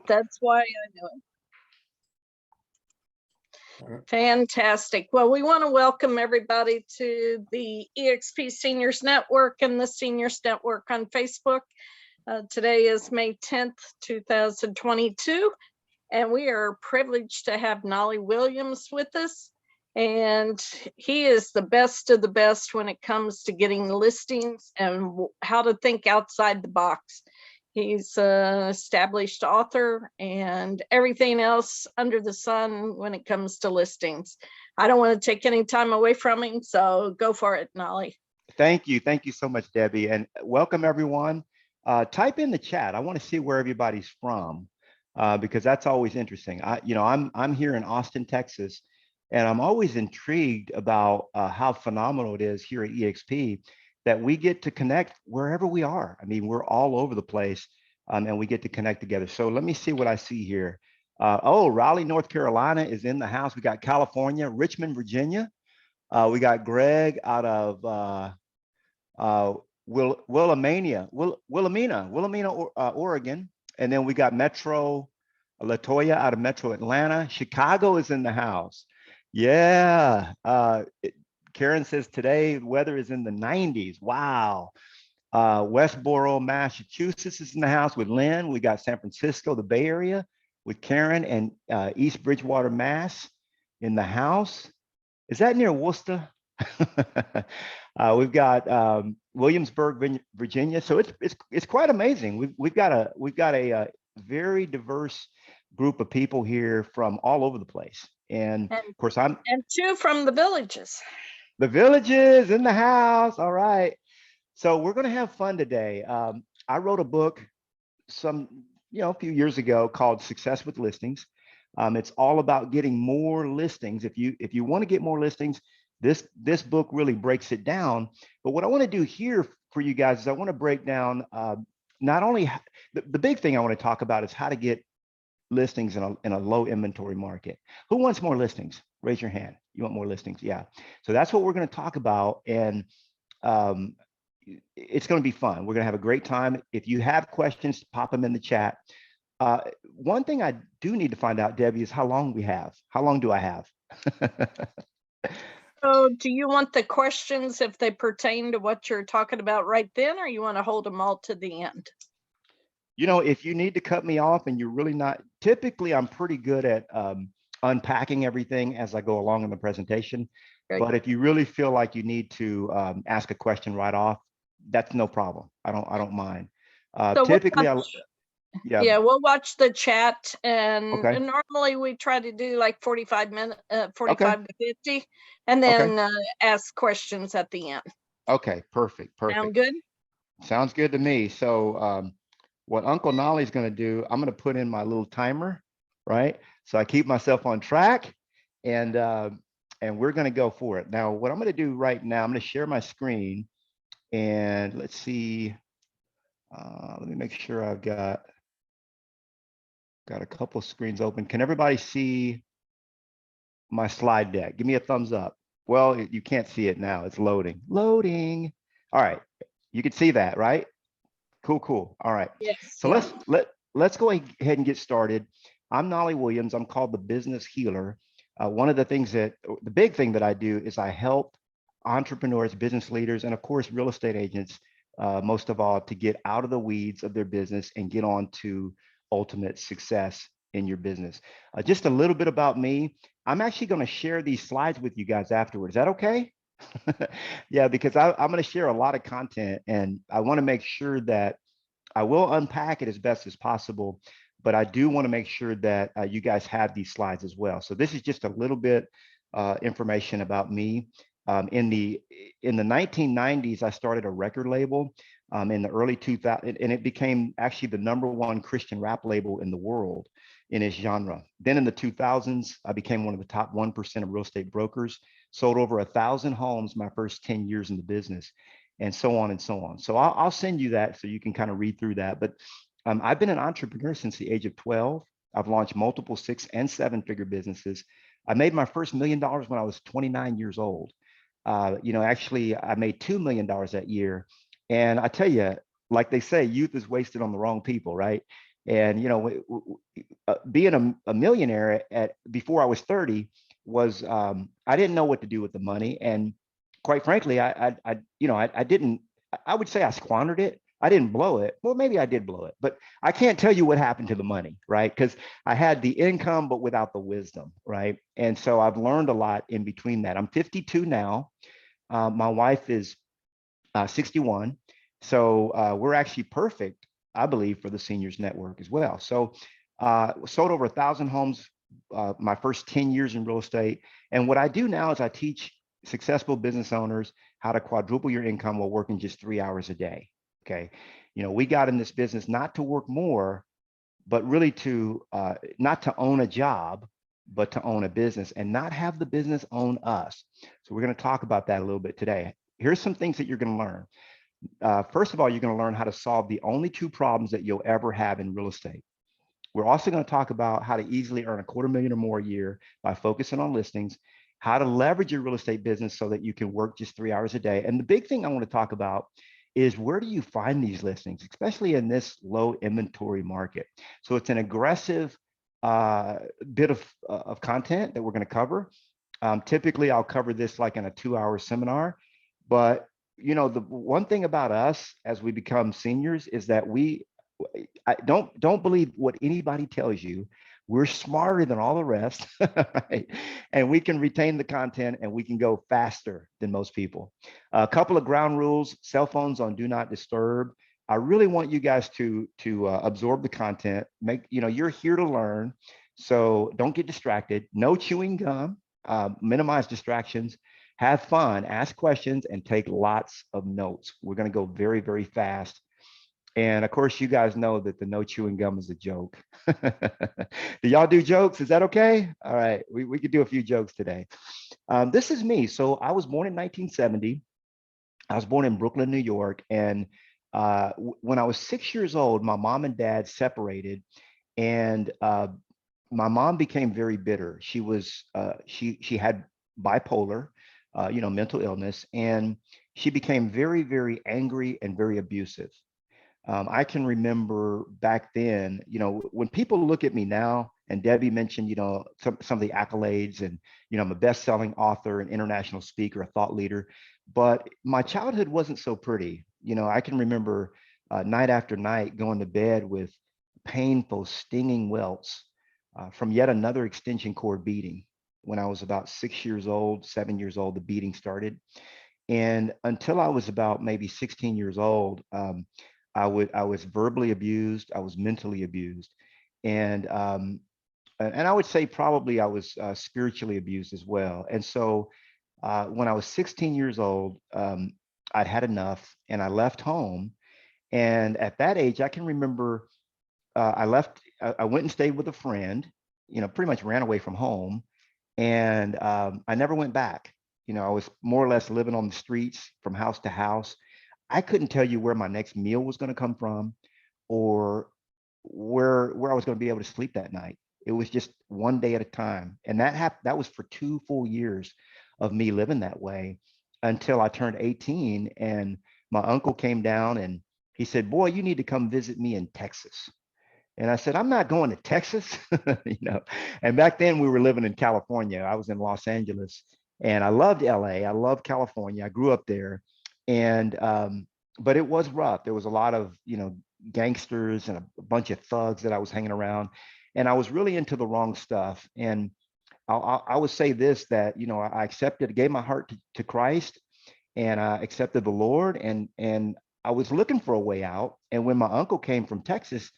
That's why I know it. Fantastic. Well, we want to welcome everybody to the EXP Seniors Network and the Seniors Network on Facebook. Today is May 10th, 2022, and we are privileged to have Knolly Williams with us. And he is the best of the best when it comes to getting listings and how to think outside the box. He's an established author and everything else under the sun when it comes to listings. I don't want to take any time away from him, so go for it, Knolly. Thank you. Thank you so much, Debbie. And welcome, everyone. Type in the chat. I want to see where everybody's from because that's always interesting. I'm here in Austin, Texas, and I'm always intrigued about how phenomenal it is here at EXP that we get to connect wherever we are. I mean, we're all over the place and we get to connect together. So let me see what I see here. Raleigh, North Carolina is in the house. We got California, Richmond, Virginia. We got Greg out of Wilhelmina, Oregon. And then we got Metro Latoya out of Metro Atlanta. Chicago is in the house. Yeah. Karen says today the weather is in the 90s. Wow. Westboro, Massachusetts is in the house with Lynn. We got San Francisco, the Bay Area with Karen, and East Bridgewater, Mass in the house. Is that near Worcester? We've got Williamsburg, Virginia. So it's quite amazing. We've got a very diverse group of people here from all over the place. And of course, and two from the villages. The villages in the house. All right. So we're going to have fun today. I wrote a book a few years ago called Success with Listings. It's all about getting more listings. If you want to get more listings, this book really breaks it down. But what I want to do here for you guys is I want to break down not only the big thing I want to talk about is how to get listings in a low inventory market. Who wants more listings? Raise your hand. You want more listings? Yeah. So that's what we're going to talk about. And it's going to be fun. We're going to have a great time. If you have questions, pop them in the chat. One thing I do need to find out, Debbie, is how long we have. How long do I have? So do you want the questions if they pertain to what you're talking about right then, or you want to hold them all to the end? If you need to cut me off and you're really not, typically I'm pretty good at unpacking everything as I go along in the presentation. Right. But if you really feel like you need to ask a question right off, that's no problem. I don't mind. So typically, we'll watch the chat, and normally we try to do like 45 minutes, 45 to 50, and then ask questions at the end. Okay, perfect. Sound good? Sounds good to me. So what Uncle Knolly is going to do, I'm going to put in my little timer, right? So I keep myself on track, and we're going to go for it. Now, what I'm going to do right now, I'm going to share my screen, and let's see. Let me make sure I've got a couple of screens open. Can everybody see my slide deck? Give me a thumbs up. Well, you can't see it now. It's loading. Loading. All right. You can see that, right? Cool. All right. Yes. So let's go ahead and get started. I'm Knolly Williams. I'm called the Business Healer. One of the big thing that I do is I help entrepreneurs, business leaders, and of course, real estate agents, most of all, to get out of the weeds of their business and get on to ultimate success in your business. Just a little bit about me. I'm actually going to share these slides with you guys afterwards. Is that okay? Yeah, because I'm going to share a lot of content, and I want to make sure that I will unpack it as best as possible, but I do want to make sure that you guys have these slides as well. So this is just a little bit information about me. In the 1990s, I started a record label. In the early 2000s, and it became actually the #1 Christian rap label in the world in its genre. Then in the 2000s, I became one of the top 1% of real estate brokers, sold over 1,000 homes my first 10 years in the business, and so on and so on. So I'll send you that so you can kind of read through that. But I've been an entrepreneur since the age of 12. I've launched multiple 6- and 7-figure businesses. I made my first $1 million when I was 29 years old. Actually, I made $2 million that year. And I tell you, like they say, youth is wasted on the wrong people, right? And, being a millionaire before I was 30 was, I didn't know what to do with the money. And quite frankly, I didn't, I would say I squandered it. I didn't blow it. Well, maybe I did blow it, but I can't tell you what happened to the money, right? Because I had the income, but without the wisdom, right? And so I've learned a lot in between that. I'm 52 now. My wife is 61. So we're actually perfect, I believe, for the seniors network as well. So sold over 1,000 homes my first 10 years in real estate. And what I do now is I teach successful business owners how to quadruple your income while working just 3 hours a day. Okay. We got in this business not to work more, but really to not to own a job, but to own a business and not have the business own us. So we're going to talk about that a little bit today. Here's some things that you're going to learn. First of all, you're going to learn how to solve the only two problems that you'll ever have in real estate. We're also going to talk about how to easily earn $250,000 or more a year by focusing on listings, how to leverage your real estate business so that you can work just 3 hours a day. And the big thing I want to talk about is, where do you find these listings, especially in this low inventory market? So it's an aggressive bit of content that we're going to cover. Typically, I'll cover this like in a 2-hour seminar. But the one thing about us as we become seniors is that I don't believe what anybody tells you. We're smarter than all the rest, right? And we can retain the content and we can go faster than most people. A couple of ground rules: cell phones on do not disturb. I really want you guys to absorb the content. You're here to learn, so don't get distracted. No chewing gum. Minimize distractions. Have fun. Ask questions and take lots of notes. We're going to go very, very fast. And of course, you guys know that the no chewing gum is a joke. Do y'all do jokes? Is that okay? All right, we could do a few jokes today. This is me. So I was born in 1970. I was born in Brooklyn, New York. And when I was 6 years old, my mom and dad separated. And my mom became very bitter. She had bipolar, mental illness. And she became very, very angry and very abusive. I can remember back then, when people look at me now, and Debbie mentioned, some of the accolades, and, I'm a best-selling author, an international speaker, a thought leader, but my childhood wasn't so pretty. I can remember night after night going to bed with painful, stinging welts from yet another extension cord beating. When I was about 6 years old, 7 years old, the beating started. And until I was about maybe 16 years old, I was verbally abused. I was mentally abused, and I would say probably I was spiritually abused as well. And so when I was 16 years old, I'd had enough, and I left home. And at that age, I can remember I left. I went and stayed with a friend. Pretty much ran away from home, and I never went back. I was more or less living on the streets from house to house. I couldn't tell you where my next meal was going to come from, or where I was going to be able to sleep that night. It was just one day at a time. And that was for 2 full years of me living that way until I turned 18. And my uncle came down and he said, "Boy, you need to come visit me in Texas." And I said, "I'm not going to Texas." And back then we were living in California. I was in Los Angeles, and I loved LA. I loved California. I grew up there. And but it was rough. There was a lot of gangsters and a bunch of thugs that I was hanging around, and I was really into the wrong stuff. And I would say this, that I gave my heart to Christ, and I accepted the Lord, and I was looking for a way out. And when my uncle came from Texas,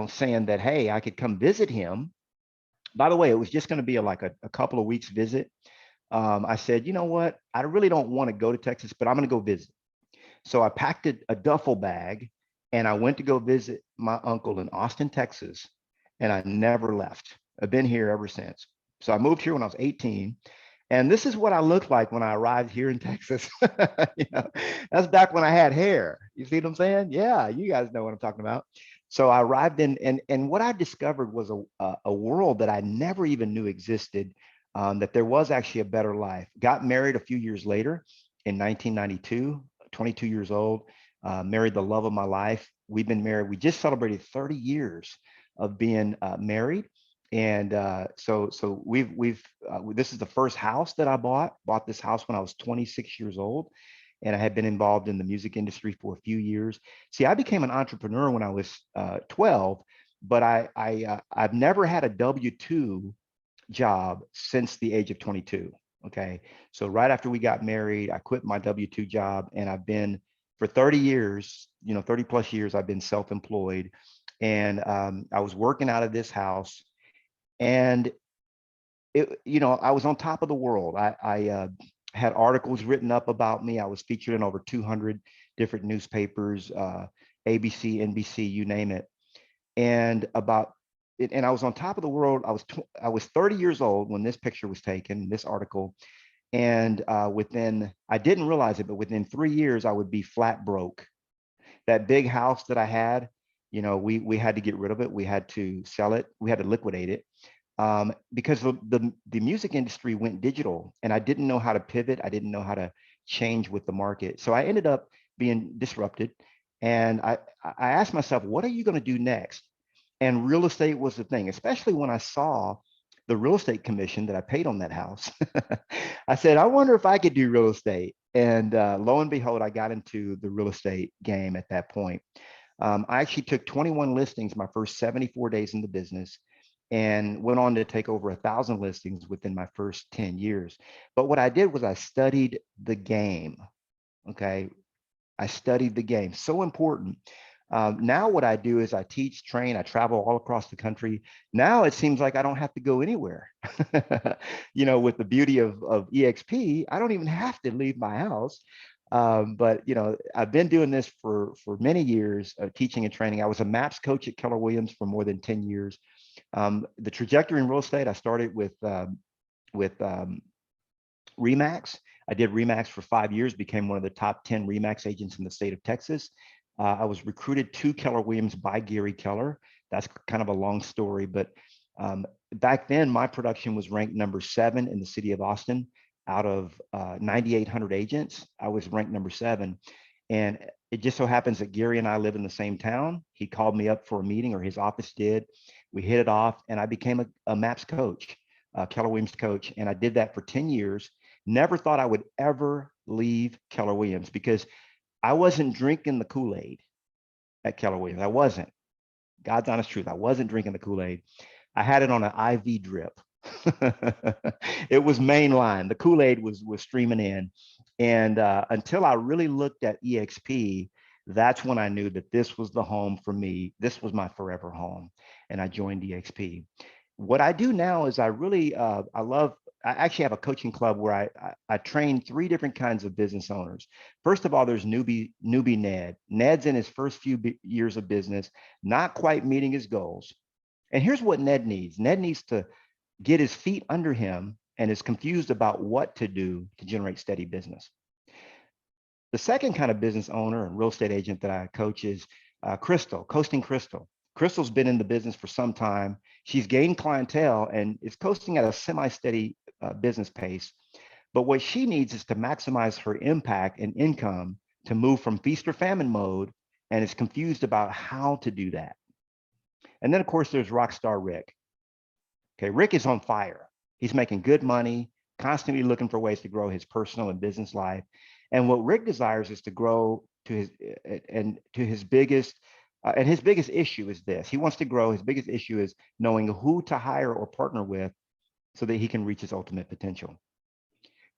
saying that, hey, I could come visit him. By the way, it was just going to be like a couple of weeks visit. I said, you know what? I really don't want to go to Texas, but I'm going to go visit. So I packed a duffel bag, and I went to go visit my uncle in Austin, Texas, and I never left. I've been here ever since. So I moved here when I was 18. And this is what I looked like when I arrived here in Texas. That's back when I had hair. You see what I'm saying? Yeah, you guys know what I'm talking about. So I arrived in, and what I discovered was a world that I never even knew existed. That there was actually a better life. Got married a few years later in 1992, 22 years old. married the love of my life. We've been married. We just celebrated 30 years of being married. And so this is the first house that I bought this house when I was 26 years old. And I had been involved in the music industry for a few years. See, I became an entrepreneur when I was 12, but I've never had a W-2 job since the age of 22. Okay. So right after we got married, I quit my W-2 job, and I've been for 30 years, 30 plus years, I've been self-employed. And I was working out of this house, and I was on top of the world. I had articles written up about me. I was featured in over 200 different newspapers, ABC, NBC, you name it. And I was on top of the world. I was 30 years old when this picture was taken, this article. And I didn't realize it, but within 3 years, I would be flat broke. That big house that I had, we had to get rid of it. We had to sell it. We had to liquidate it. Because the music industry went digital, and I didn't know how to pivot. I didn't know how to change with the market. So I ended up being disrupted. And I asked myself, what are you going to do next? And real estate was the thing, especially when I saw the real estate commission that I paid on that house. I said, I wonder if I could do real estate. And lo and behold, I got into the real estate game at that point. I actually took 21 listings my first 74 days in the business, and went on to take over 1,000 listings within my first 10 years. But what I did was I studied the game. Okay. I studied the game. So important. Now what I do is I teach, train, I travel all across the country. Now it seems like I don't have to go anywhere. With the beauty of EXP, I don't even have to leave my house. But I've been doing this for many years of teaching and training. I was a MAPS coach at Keller Williams for more than 10 years. The trajectory in real estate, I started with RE/MAX. I did RE/MAX for 5 years, became one of the top 10 RE/MAX agents in the state of Texas. I was recruited to Keller Williams by Gary Keller. That's kind of a long story, but back then my production was ranked number 7 in the city of Austin. Out of 9,800 agents, I was ranked number 7. And it just so happens that Gary and I live in the same town. He called me up for a meeting, or his office did. We hit it off, and I became a MAPS coach, Keller Williams coach. And I did that for 10 years. Never thought I would ever leave Keller Williams, because I wasn't drinking the Kool-Aid at Keller Williams. I wasn't. God's honest truth. I wasn't drinking the Kool-Aid. I had it on an IV drip. It was mainline. The Kool-Aid was streaming in. And until I really looked at EXP, that's when I knew that this was the home for me. This was my forever home. And I joined EXP. What I do now is I actually have a coaching club where I train 3 different kinds of business owners. First of all, there's newbie Ned. Ned's in his first few years of business, not quite meeting his goals. And here's what Ned needs. Ned needs to get his feet under him and is confused about what to do to generate steady business. The second kind of business owner and real estate agent that I coach is Crystal, Coasting Crystal. Crystal's been in the business for some time. She's gained clientele and is coasting at a semi-steady business pace. But what she needs is to maximize her impact and income to move from feast or famine mode, and is confused about how to do that. And then, of course, there's Rockstar Rick. Okay, Rick is on fire. He's making good money, constantly looking for ways to grow his personal and business life. And what Rick desires is to grow to his biggest issue is this. He wants to grow. His biggest issue is knowing who to hire or partner with so that he can reach his ultimate potential.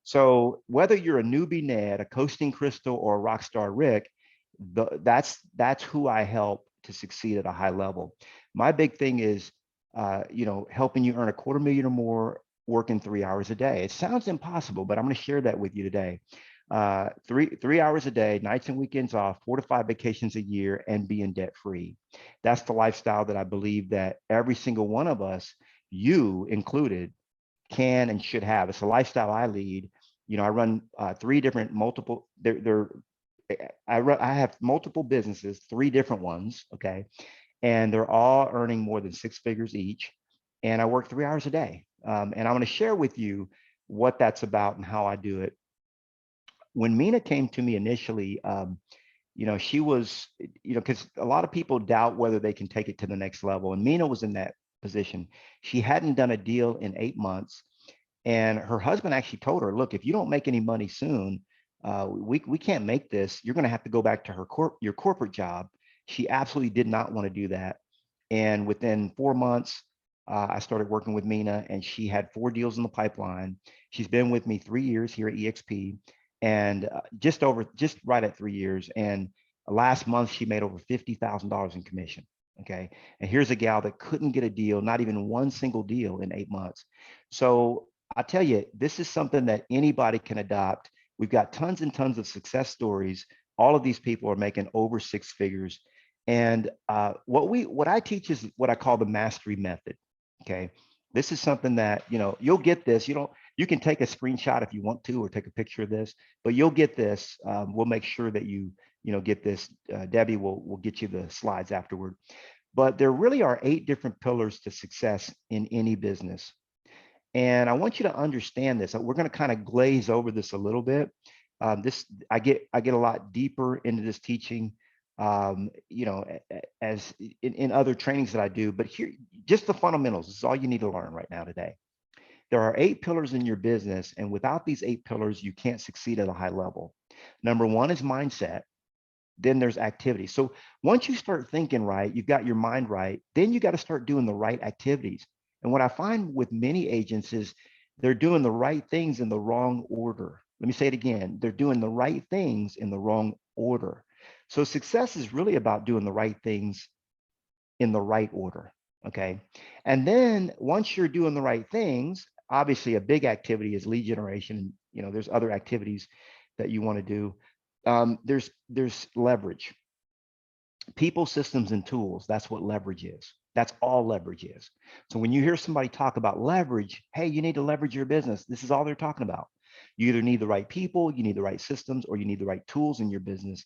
So whether you're a newbie Ned, a Coasting Crystal, or a Rockstar Rick, that's who I help to succeed at a high level. My big thing is helping you earn $250,000 or more working 3 hours a day. It sounds impossible, but I'm going to share that with you today. 3 hours a day, nights and weekends off, 4 to 5 vacations a year, and being debt free. That's the lifestyle that I believe that every single one of us, you included, can and should have. It's a lifestyle I lead. I run 3 different I have multiple businesses, 3 different ones. Okay. And they're all earning more than 6 figures each. And I work 3 hours a day. And I'm going to share with you what that's about and how I do it. When Mina came to me initially, she was, because a lot of people doubt whether they can take it to the next level. And Mina was in that position. She hadn't done a deal in 8 months. And her husband actually told her, look, if you don't make any money soon, we can't make this. You're going to have to go back to your corporate job. She absolutely did not want to do that. And within 4 months, I started working with Mina, and she had 4 deals in the pipeline. She's been with me 3 years here at EXP, and just right at 3 years. And last month, she made over $50,000 in commission. Okay. And here's a gal that couldn't get a deal, not even one single deal in 8 months. So I tell you, this is something that anybody can adopt. We've got tons and tons of success stories. All of these people are making over 6 figures. And what I teach is what I call the mastery method. Okay. This is something that, you'll get this. You can take a screenshot if you want to, or take a picture of this, but you'll get this. We'll make sure that you get this. Debbie will get you the slides afterward. But there really are 8 different pillars to success in any business. And I want you to understand this. We're going to kind of glaze over this a little bit. I get a lot deeper into this teaching, as in other trainings that I do. But here, just the fundamentals. This is all you need to learn right now today. There are 8 pillars in your business, and without these 8 pillars, you can't succeed at a high level. Number 1 is mindset. Then there's activity. So once you start thinking right, you've got your mind right, then you got to start doing the right activities. And what I find with many agents is they're doing the right things in the wrong order. Let me say it again. They're doing the right things in the wrong order. So success is really about doing the right things in the right order. Okay. And then once you're doing the right things, obviously a big activity is lead generation. There's other activities that you want to do. There's leverage. People, systems, and tools. That's what leverage is. That's all leverage is. So when you hear somebody talk about leverage, hey, you need to leverage your business. This is all they're talking about. You either need the right people, you need the right systems, or you need the right tools in your business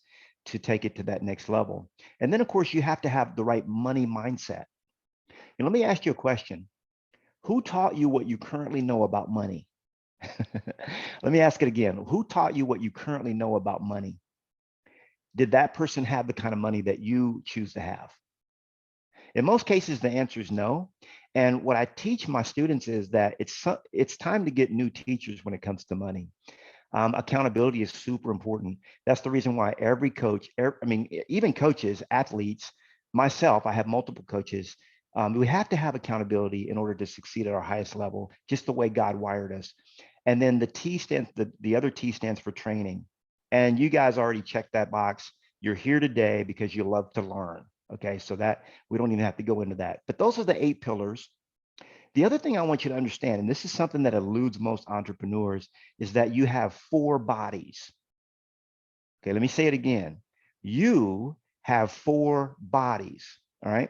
to take it to that next level. And then, of course, you have to have the right money mindset. And let me ask you a question. Who taught you what you currently know about money? Let me ask it again. Who taught you what you currently know about money? Did that person have the kind of money that you choose to have? In most cases, the answer is no. And what I teach my students is that it's time to get new teachers when it comes to money. Accountability is super important. That's the reason why every coach, even coaches, athletes, myself, I have multiple coaches. We have to have accountability in order to succeed at our highest level, just the way God wired us. And then the other T stands for training. And you guys already checked that box. You're here today because you love to learn. Okay, so that we don't even have to go into that. But those are the 8 pillars. The other thing I want you to understand, and this is something that eludes most entrepreneurs, is that you have 4 bodies. Okay, let me say it again. You have 4 bodies, all right?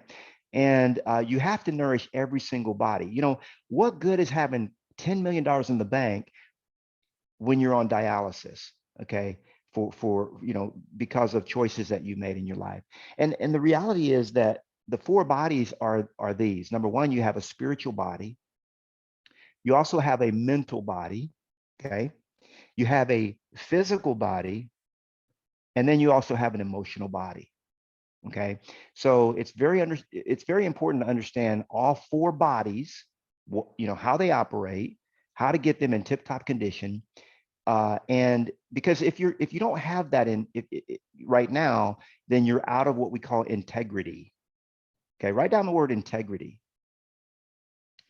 And you have to nourish every single body. What good is having $10 million in the bank when you're on dialysis, okay? Because of choices that you made in your life. And the reality is that the 4 bodies are these. Number 1, you have a spiritual body. You also have a mental body, okay? You have a physical body, and then you also have an emotional body, okay? So it's very important to understand all 4 bodies, how they operate, how to get them in tip-top condition. And because if you don't have that right now, then you're out of what we call integrity. Okay, write down the word integrity.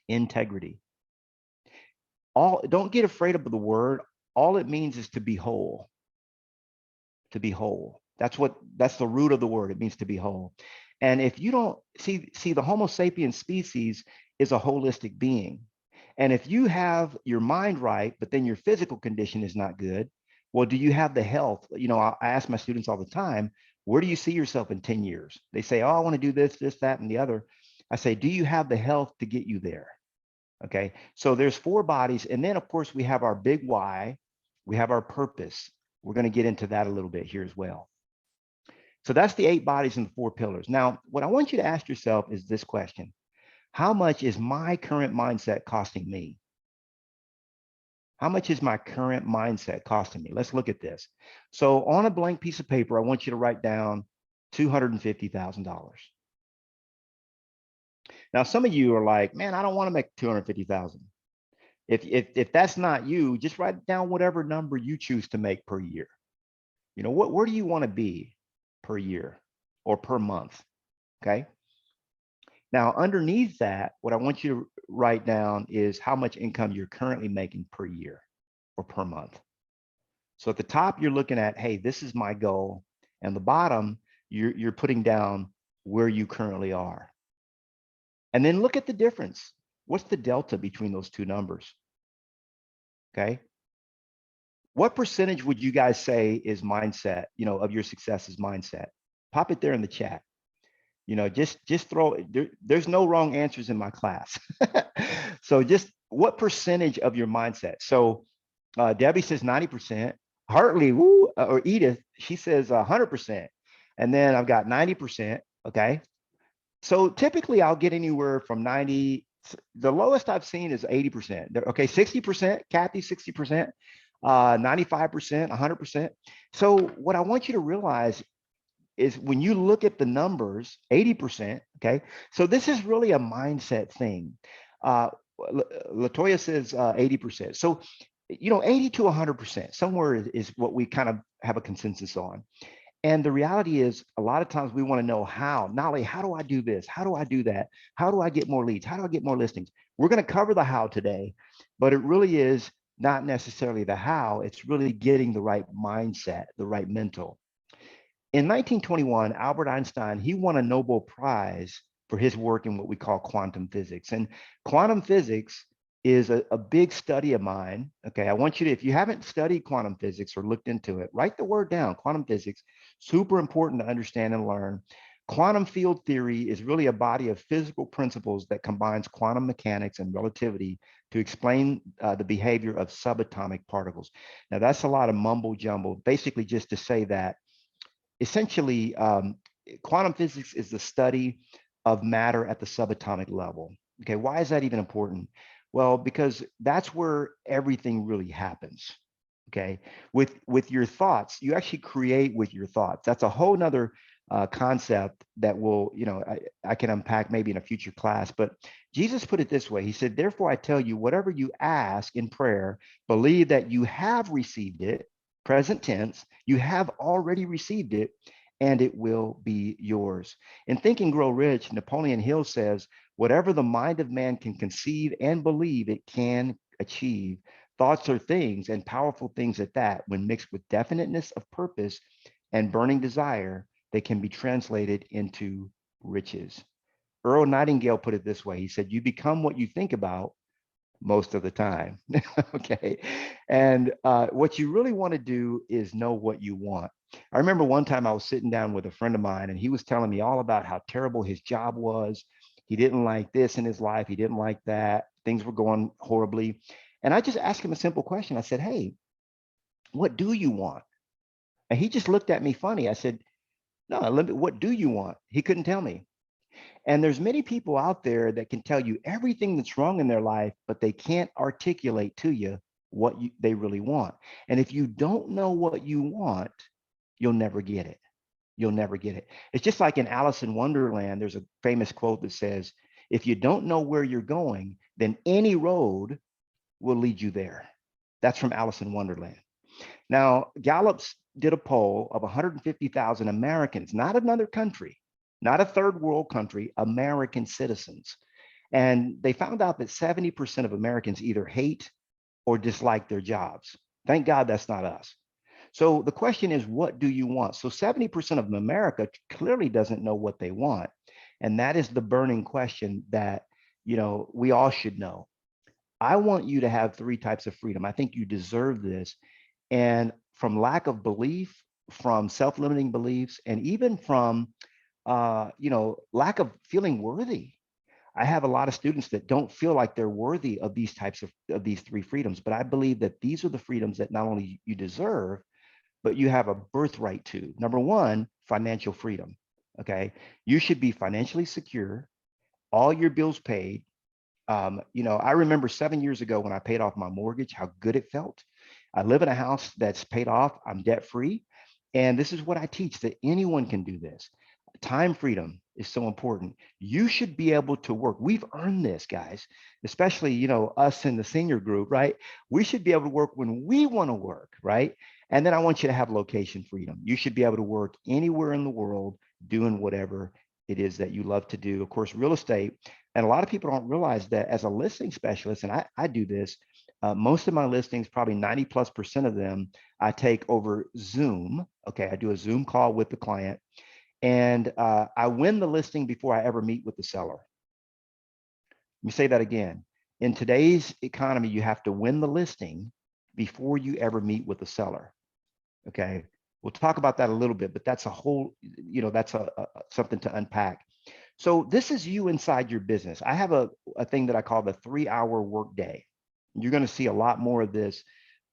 Integrity. Don't get afraid of the word. All it means is to be whole. To be whole. That's the root of the word. It means to be whole. And if you don't see the Homo sapiens species is a holistic being. And if you have your mind right, but then your physical condition is not good, well, do you have the health? I ask my students all the time, where do you see yourself in 10 years? They say, oh, I want to do this, that, and the other. I say, do you have the health to get you there? Okay, so there's 4 bodies. And then, of course, we have our big why. We have our purpose. We're going to get into that a little bit here as well. So that's the 8 bodies and the 4 pillars. Now, what I want you to ask yourself is this question. How much is my current mindset costing me? How much is my current mindset costing me? Let's look at this. So on a blank piece of paper, I want you to write down $250,000. Now, some of you are like, man, I don't want to make 250,000. If that's not you, just write down whatever number you choose to make per year. You know, where do you want to be per year or per month? Okay. Now, underneath that, what I want you to write down is how much income you're currently making per year or per month. So at the top, you're looking at, hey, this is my goal. And the bottom, you're putting down where you currently are. And then look at the difference. What's the delta between those two numbers? Okay. What percentage would you guys say is mindset, of your success is mindset? Pop it there in the chat. Just throw, there's no wrong answers in my class. So just what percentage of your mindset? So Debbie says 90%. Hartley, or Edith, she says 100%. And then I've got 90%, okay? So typically I'll get anywhere from 90, the lowest I've seen is 80%. Okay, 60%, Kathy, 60%, 95%, 100%. So what I want you to realize is when you look at the numbers, 80%, okay? So this is really a mindset thing. Latoya says 80%. So, 80 to 100%, somewhere is what we kind of have a consensus on. And the reality is a lot of times we want to know how. Knolly, how do I do this? How do I do that? How do I get more leads? How do I get more listings? We're going to cover the how today, but it really is not necessarily the how. It's really getting the right mindset, the right mental. In 1921, Albert Einstein, he won a Nobel Prize for his work in what we call quantum physics. And quantum physics is a big study of mine. Okay, I want you to, if you haven't studied quantum physics or looked into it, write the word down, quantum physics, super important to understand and learn. Quantum field theory is really a body of physical principles that combines quantum mechanics and relativity to explain the behavior of subatomic particles. Now that's a lot of mumbo jumbo, basically just to say that essentially, quantum physics is the study of matter at the subatomic level. Okay, why is that even important? Well, because that's where everything really happens. Okay, with your thoughts, you actually create with your thoughts. That's a whole nother concept that will, I can unpack maybe in a future class. But Jesus put it this way. He said, therefore, I tell you, whatever you ask in prayer, believe that you have received it, present tense, you have already received it, and it will be yours. In Think and Grow Rich, Napoleon Hill says, whatever the mind of man can conceive and believe, it can achieve. Thoughts are things, and powerful things at that. When mixed with definiteness of purpose and burning desire, they can be translated into riches. Earl Nightingale put it this way. He said, you become what you think about most of the time. Okay. And what you really want to do is know what you want. I remember one time I was sitting down with a friend of mine and he was telling me all about how terrible his job was. He didn't like this in his life. He didn't like that. Things were going horribly. And I just asked him a simple question. I said, hey, what do you want? And he just looked at me funny. I said, no, what do you want? He couldn't tell me. And there's many people out there that can tell you everything that's wrong in their life, but they can't articulate to you what they really want. And if you don't know what you want, you'll never get it. You'll never get it. It's just like in Alice in Wonderland, there's a famous quote that says, if you don't know where you're going, then any road will lead you there. That's from Alice in Wonderland. Now, Gallup's did a poll of 150,000 Americans, not another country, not a third world country, American citizens. And they found out that 70% of Americans either hate or dislike their jobs. Thank God that's not us. So the question is, what do you want? So 70% of America clearly doesn't know what they want. And that is the burning question that, we all should know. I want you to have 3 types of freedom. I think you deserve this. And from lack of belief, from self-limiting beliefs, and even from lack of feeling worthy. I have a lot of students that don't feel like they're worthy of these types of these 3 freedoms, but I believe that these are the freedoms that not only you deserve, but you have a birthright to. Number 1, financial freedom. Okay, you should be financially secure, all your bills paid, You know, I remember 7 years ago when I paid off my mortgage, how good it felt. I live in a house that's paid off. I'm debt free. And this is what I teach, that anyone can do this. Time freedom is so important. You should be able to work. We've earned this, guys, especially, you know, us in the senior group, right? We should be able to work when we want to work, right? And then I want you to have location freedom. You should be able to work anywhere in the world doing whatever it is that you love to do. Of course, real estate, and a lot of people don't realize that as a listing specialist, and I do this, most of my listings, probably 90+% of them, I take over Zoom. Okay, I do a Zoom call with the client, and I win the listing before I ever meet with the seller. Let me say that again. In today's economy, you have to win the listing before you ever meet with the seller. Okay, we'll talk about that a little bit, but that's a whole, you know, that's something to unpack. So this is you inside your business. I have a thing that I call the 3-hour workday. You're going to see a lot more of this,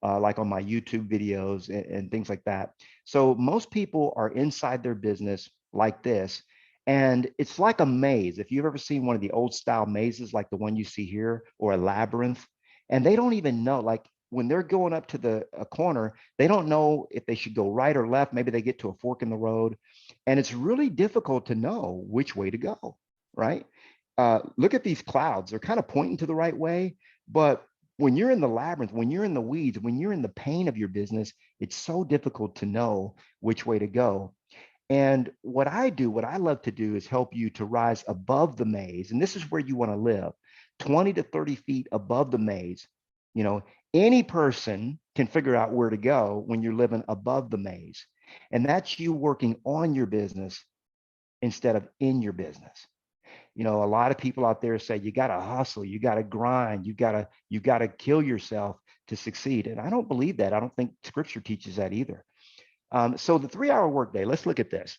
like on my YouTube videos and things like that. So most people are inside their business like this, and it's like a maze. If you've ever seen one of the old style mazes, like the one you see here, or a labyrinth, and they don't even know, like when they're going up to a corner, they don't know if they should go right or left. Maybe they get to a fork in the road, and it's really difficult to know which way to go, right? Look at these clouds. They're kind of pointing to the right way, but when you're in the labyrinth, when you're in the weeds, when you're in the pain of your business, it's so difficult to know which way to go. And what I do, what I love to do is help you to rise above the maze. And this is where you want to live, 20 to 30 feet above the maze. You know, any person can figure out where to go when you're living above the maze. And that's you working on your business instead of in your business. You know, a lot of people out there say you got to hustle, you got to grind, you got to kill yourself to succeed. And I don't believe that. I don't think scripture teaches that either. So the 3-hour workday, let's look at this.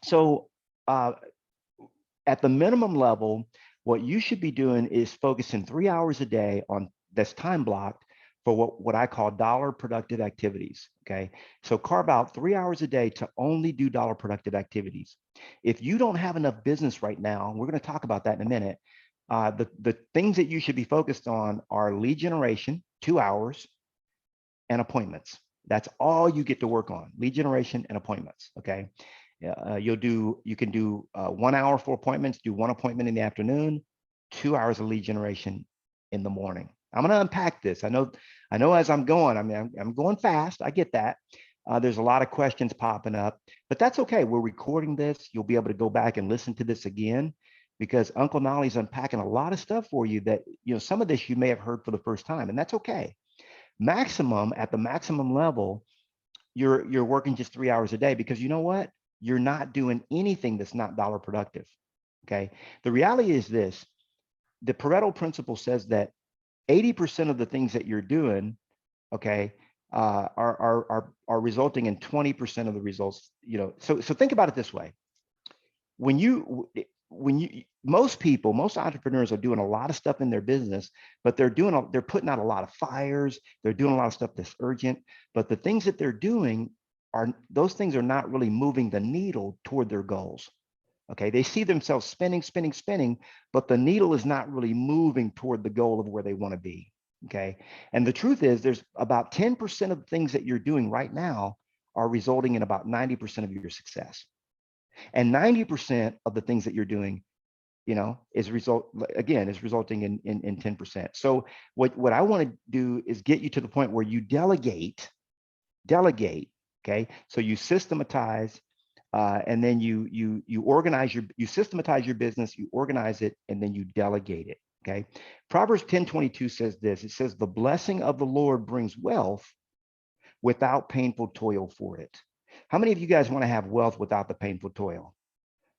So at the minimum level, what you should be doing is focusing 3 hours a day on that's time blocked for what I call dollar productive activities. Okay, so carve out 3 hours a day to only do dollar productive activities. If you don't have enough business right now, we're going to talk about that in a minute. The things that you should be focused on are lead generation, 2 hours, and appointments. That's all you get to work on: lead generation and appointments. Okay, you can do 1 hour for appointments, do 1 appointment in the afternoon, 2 hours of lead generation in the morning. I'm going to unpack this. I know as I'm going, I mean, I'm going fast. I get that. There's a lot of questions popping up, but that's okay. We're recording this. You'll be able to go back and listen to this again, because Uncle Knolly's unpacking a lot of stuff for you that, you know, some of this you may have heard for the first time, and that's okay. At the maximum level, you're working just 3 hours a day, because you know what? You're not doing anything that's not dollar productive. Okay. The reality is this: the Pareto principle says that 80% of the things that you're doing, okay, are resulting in 20% of the results. You know, so think about it this way: when you most entrepreneurs are doing a lot of stuff in their business, but they're putting out a lot of fires, they're doing a lot of stuff that's urgent, but the things that they're doing those things are not really moving the needle toward their goals. Okay, they see themselves spinning, but the needle is not really moving toward the goal of where they want to be. Okay, and the truth is there's about 10% of the things that you're doing right now are resulting in about 90% of your success. And 90% of the things that you're doing, you know, is resulting in 10%. So what I want to do is get you to the point where you delegate. Okay, so you systematize, and then you organize you systematize your business, you organize it, and then you delegate it. Okay, Proverbs 10:22 says this. It says, "The blessing of the Lord brings wealth without painful toil for it." How many of you guys want to have wealth without the painful toil?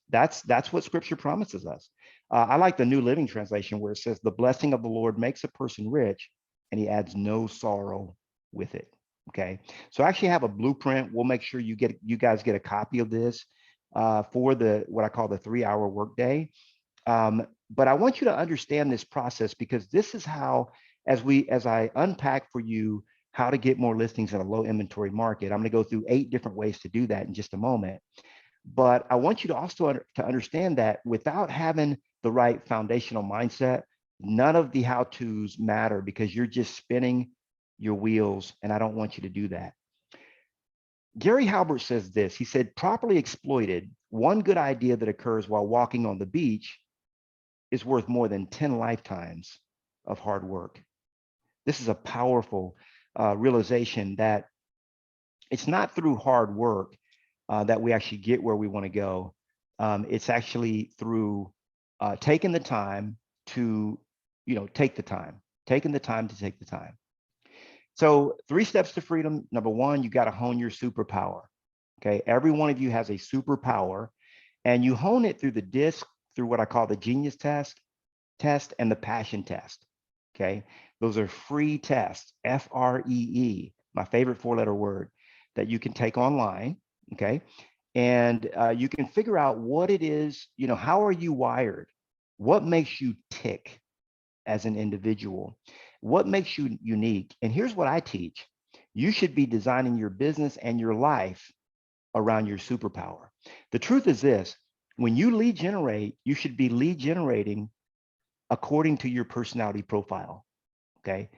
That's what scripture promises us. I like the New Living Translation, where it says, "The blessing of the Lord makes a person rich, and he adds no sorrow with it." Okay, so I actually have a blueprint. We'll make sure you guys get a copy of this for what I call the 3-hour workday. But I want you to understand this process, because this is how, as I unpack for you how to get more listings in a low inventory market. I'm going to go through 8 different ways to do that in just a moment. But I want you to also to understand that without having the right foundational mindset, None of the how-tos matter because you're just spinning your wheels, and I don't want you to do that. Gary Halbert says this. He said, properly exploited, one good idea that occurs while walking on the beach is worth more than 10 lifetimes of hard work. This is a powerful realization that it's not through hard work that we actually get where we want to go. It's actually through taking the time to, take the time, taking the time to take the time. So 3 steps to freedom. Number 1, you got to hone your superpower. Okay. Every one of you has a superpower, and you hone it through the DISC, through what I call the genius test and the passion test. Okay. Those are free tests, FREE, my favorite 4-letter word, that you can take online. Okay. And you can figure out what it is, how are you wired? What makes you tick as an individual? What makes you unique? And here's what I teach. You should be designing your business and your life around your superpower. The truth is this, when you lead generate, you should be lead generating according to your personality profile. Okay.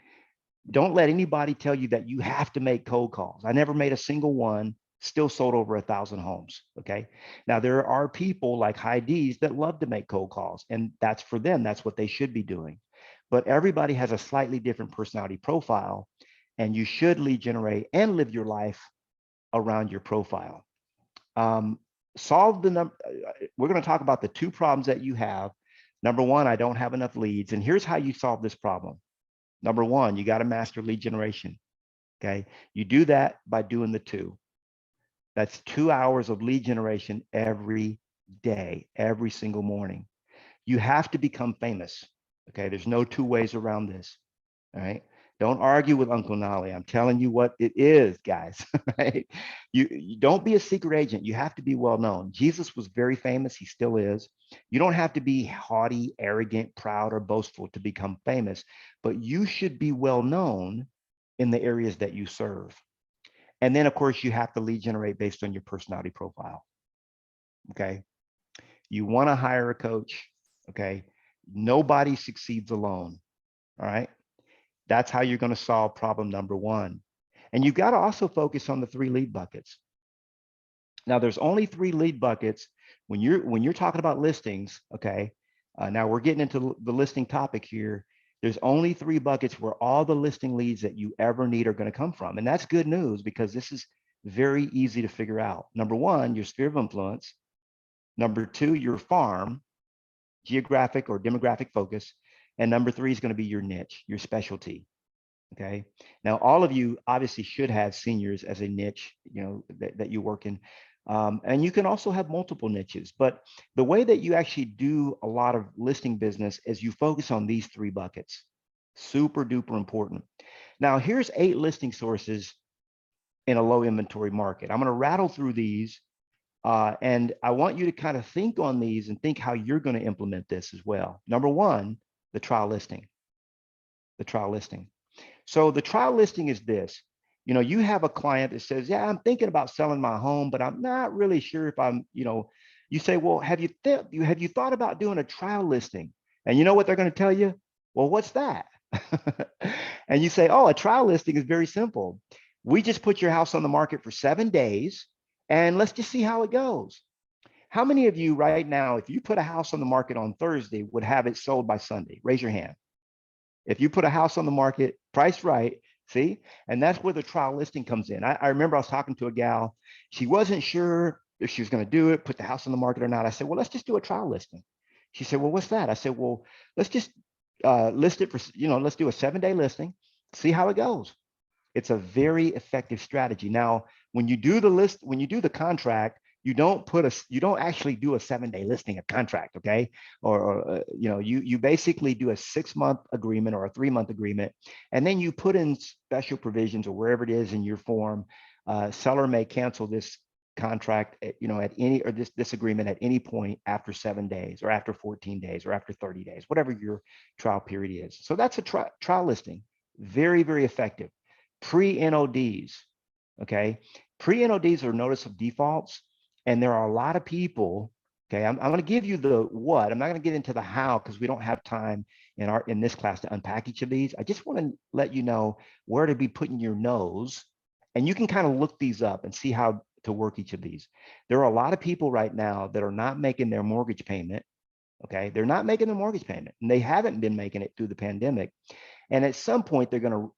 Don't let anybody tell you that you have to make cold calls. I never made a single one, still sold over 1,000 homes. Okay. Now there are people like Heidi's that love to make cold calls, and that's for them. That's what they should be doing. But everybody has a slightly different personality profile, and you should lead generate and live your life around your profile. Solve the number. We're going to talk about the 2 problems that you have. Number 1, I don't have enough leads. And here's how you solve this problem. Number 1, you got to master lead generation. Okay. You do that by doing the 2. That's 2 hours of lead generation every day, every single morning. You have to become famous. Okay. There's no 2 ways around this. All right. Don't argue with Uncle Knolly. I'm telling you what it is, guys. Right? You don't be a secret agent. You have to be well known. Jesus was very famous. He still is. You don't have to be haughty, arrogant, proud, or boastful to become famous, but you should be well known in the areas that you serve. And then, of course, you have to lead generate based on your personality profile. Okay. You want to hire a coach. Okay. Nobody succeeds alone. All right. That's how you're going to solve problem number 1. And you've got to also focus on the 3 lead buckets. Now, there's only 3 lead buckets when you're talking about listings. Okay. Now we're getting into the listing topic here. There's only 3 buckets where all the listing leads that you ever need are going to come from. And that's good news because this is very easy to figure out. Number 1, your sphere of influence. Number 2, your farm, geographic or demographic focus. And number 3 is going to be your niche, your specialty. Okay. Now, all of you obviously should have seniors as a niche, that you work in. And you can also have multiple niches, but the way that you actually do a lot of listing business is you focus on these 3 buckets. Super duper important. Now, here's 8 listing sources in a low inventory market. I'm going to rattle through these. And I want you to kind of think on these and think how you're going to implement this as well. Number 1, the trial listing. The trial listing. So the trial listing is this. You have a client that says, yeah, I'm thinking about selling my home, but I'm not really sure if I'm, you say, well, have you thought about doing a trial listing? And you know what they're going to tell you? Well, what's that? And you say, oh, a trial listing is very simple. We just put your house on the market for 7 days and let's just see how it goes. How many of you right now, if you put a house on the market on Thursday, would have it sold by Sunday? Raise your hand. If you put a house on the market, priced right, see? And that's where the trial listing comes in. I remember I was talking to a gal. She wasn't sure if she was going to do it, put the house on the market or not. I said, well, let's just do a trial listing. She said, well, what's that? I said, well, let's just list it for, let's do a 7-day listing, see how it goes. It's a very effective strategy. Now, when you do the contract, you don't actually do a 7-day listing, a contract, okay? Or you basically do a 6-month agreement or a 3-month agreement, and then you put in special provisions or wherever it is in your form. Seller may cancel this contract, at any, or this agreement at any point after 7 days, or after 14 days, or after 30 days, whatever your trial period is. So that's a trial listing. Very, very effective. Pre-NODs, okay? Pre-NODs are notice of defaults. And there are a lot of people Okay, I'm going to give you the what. I'm not going to get into the how because we don't have time in this class to unpack each of these. I just want to let you know where to be putting your nose, and you can kind of look these up and see how to work each of these. There are a lot of people right now that are not making their mortgage payment. Okay, they're not making the mortgage payment, and they haven't been making it through the pandemic. And at some point, they're going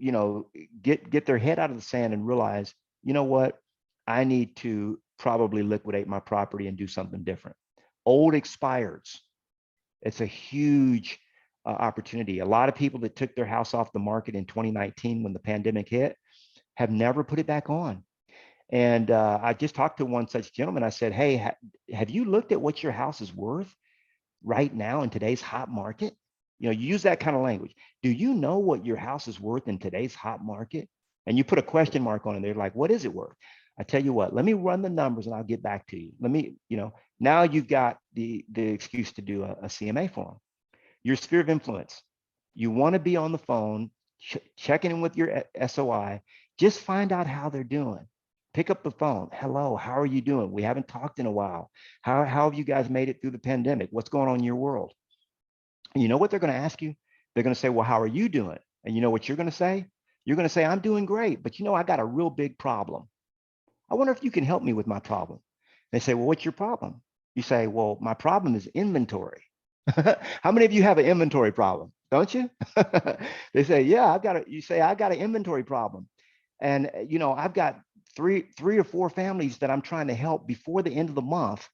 to, get their head out of the sand and realize, you know what, I need to probably liquidate my property and do something different. Old expires. It's a huge opportunity. A lot of people that took their house off the market in 2019 when the pandemic hit have never put it back on. And I just talked to one such gentleman. I said, hey, have you looked at what your house is worth right now in today's hot market? You use that kind of language. Do you know what your house is worth in today's hot market? And you put a question mark on it. They're like, what is it worth? I tell you what, let me run the numbers and I'll get back to you. Let me, now you've got the excuse to do a CMA form. Your sphere of influence. You want to be on the phone, checking in with your SOI, just find out how they're doing. Pick up the phone. Hello, how are you doing? We haven't talked in a while. How have you guys made it through the pandemic? What's going on in your world? And you know what they're going to ask you? They're going to say, well, how are you doing? And you know what you're going to say? You're going to say, I'm doing great, but I got a real big problem. I wonder if you can help me with my problem. They say, well, what's your problem? You say, well, my problem is inventory. How many of you have an inventory problem? Don't you? They say, yeah, you say, I got an inventory problem. And, I've got three or four families that I'm trying to help before the end of the month.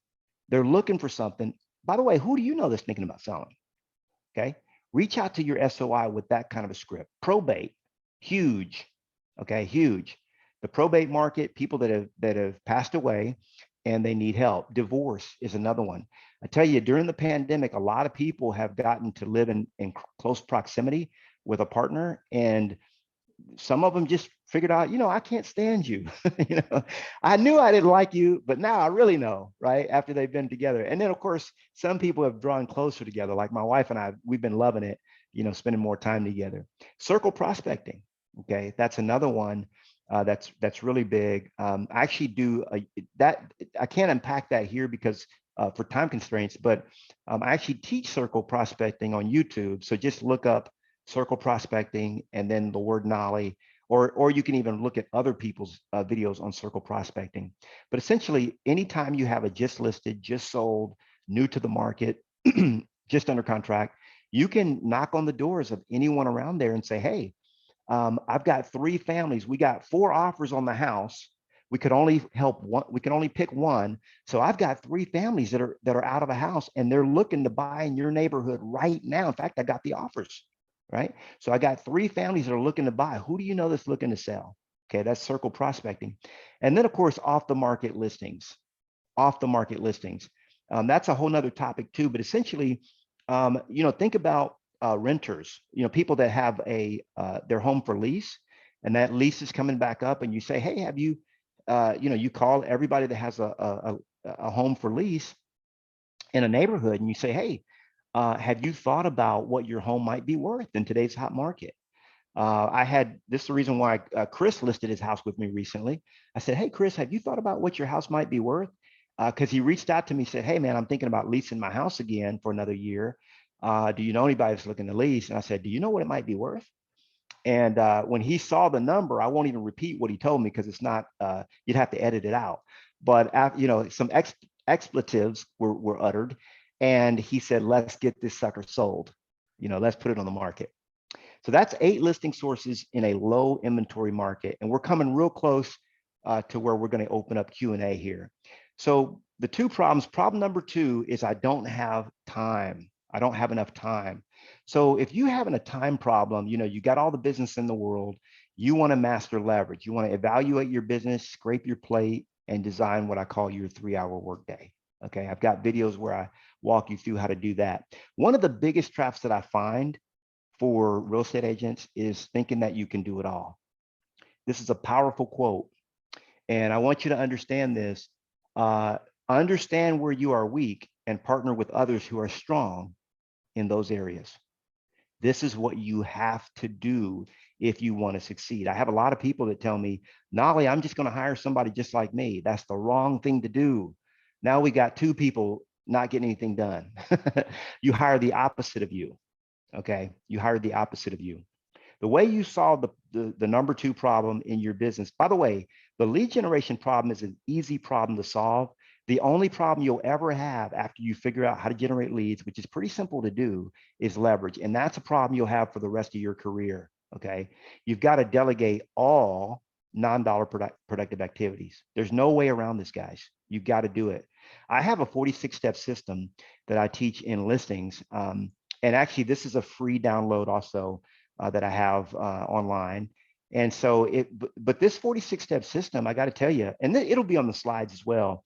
They're looking for something. By the way, who do you know that's thinking about selling? Okay. Reach out to your SOI with that kind of a script. Probate, huge. Okay, huge. The probate market, people that have passed away and they need help. Divorce is another one. I tell you, during the pandemic, a lot of people have gotten to live in close proximity with a partner, and some of them just figured out, I can't stand you. I knew I didn't like you, but now I really know, right? After they've been together. And then of course, some people have drawn closer together. Like my wife and I, we've been loving it, spending more time together. Circle prospecting. Okay. That's another one that's really big. I actually do that. I can't unpack that here because for time constraints, but I actually teach circle prospecting on YouTube. So just look up circle prospecting and then the word Knolly, or you can even look at other people's videos on circle prospecting. But essentially, anytime you have a just listed, just sold, new to the market, just under contract, you can knock on the doors of anyone around there and say, hey, I've got 3 families. We got 4 offers on the house. We could only help one. We can only pick one. So I've got 3 families that are out of a house and they're looking to buy in your neighborhood right now. In fact, I got the offers. Right? So I got 3 families that are looking to buy. Who do you know that's looking to sell? Okay, that's circle prospecting. And then of course, off the market listings. That's a whole nother topic too, but essentially, think about renters, people that have their home for lease and that lease is coming back up and you say, hey, have you, you call everybody that has a home for lease in a neighborhood and you say, hey, have you thought about what your home might be worth in today's hot market? This is the reason why Chris listed his house with me recently. I said, hey, Chris, have you thought about what your house might be worth? Because he reached out to me, said, hey, man, I'm thinking about leasing my house again for another year. Do you know anybody that's looking to lease? And I said, do you know what it might be worth? And when he saw the number, I won't even repeat what he told me because it's not, you'd have to edit it out. But, some expletives were uttered. And he said, let's get this sucker sold. Let's put it on the market. So that's 8 listing sources in a low inventory market. And we're coming real close to where we're going to open up Q&A here. So the 2 problems, problem number 2 is I don't have time. I don't have enough time. So if you're having a time problem, you got all the business in the world, you want to master leverage. You want to evaluate your business, scrape your plate, and design what I call your 3-hour workday. Okay, I've got videos where I walk you through how to do that. One of the biggest traps that I find for real estate agents is thinking that you can do it all. This is a powerful quote, and I want you to understand this. Understand where you are weak and partner with others who are strong in those areas. This is what you have to do if you want to succeed. I have a lot of people that tell me, Knolly, I'm just going to hire somebody just like me. That's the wrong thing to do. Now we got 2 people not getting anything done. You hire the opposite of you. Okay. You hired the opposite of you. The way you solve the number 2 problem in your business, by the way, the lead generation problem is an easy problem to solve. The only problem you'll ever have after you figure out how to generate leads, which is pretty simple to do, is leverage. And that's a problem you'll have for the rest of your career. Okay. You've got to delegate all non-dollar productive activities. There's no way around this, guys. You've got to do it. I have a 46-step system that I teach in listings. And actually, this is a free download also that I have online. And so but this 46-step system, I got to tell you, and it'll be on the slides as well.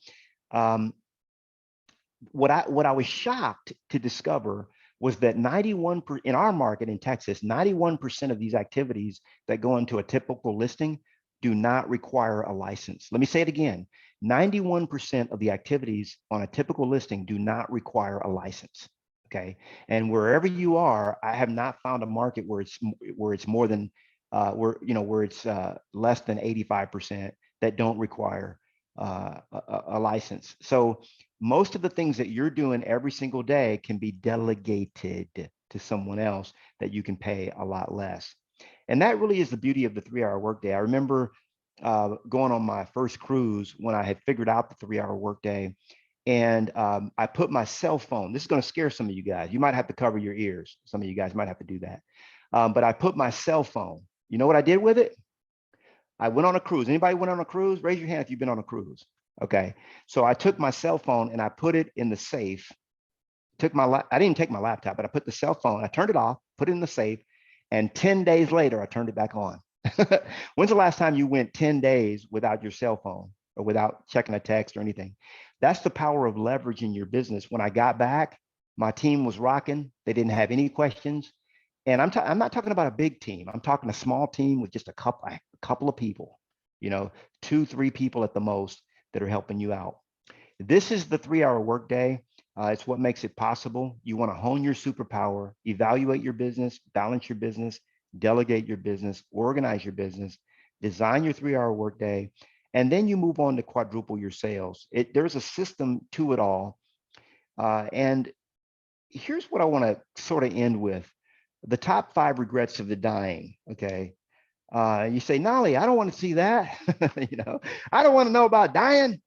What I was shocked to discover was that 91% in our market in Texas, 91% of these activities that go into a typical listing do not require a license. Let me say it again. 91% of the activities on a typical listing do not require a license. Okay. And wherever you are, I have not found a market where it's more than where it's less than 85% that don't require a license. So most of the things that you're doing every single day can be delegated to someone else that you can pay a lot less. And that really is the beauty of the 3-hour workday. I remember going on my first cruise when I had figured out the 3-hour workday. And I put my cell phone, this is going to scare some of you guys. You might have to cover your ears. Some of you guys might have to do that. But I put my cell phone, you know what I did with it? I went on a cruise. Anybody went on a cruise? Raise your hand if you've been on a cruise. Okay. So I took my cell phone and I put it in the safe. I didn't take my laptop, but I put the cell phone, I turned it off, put it in the safe. And 10 days later, I turned it back on. When's the last time you went 10 days without your cell phone or without checking a text or anything? That's the power of leverage in your business. When I got back, my team was rocking. They didn't have any questions. And I'm not talking about a big team. I'm talking a small team with just a couple of people, 2-3 people at the most that are helping you out. This is the 3-hour workday. It's what makes it possible. You want to hone your superpower, evaluate your business, balance your business, delegate your business, organize your business, design your 3-hour workday, and then you move on to quadruple your sales. There's a system to it all. And here's what I want to sort of end with. The top 5 regrets of the dying, okay? You say, Knolly, I don't want to see that. I don't want to know about dying.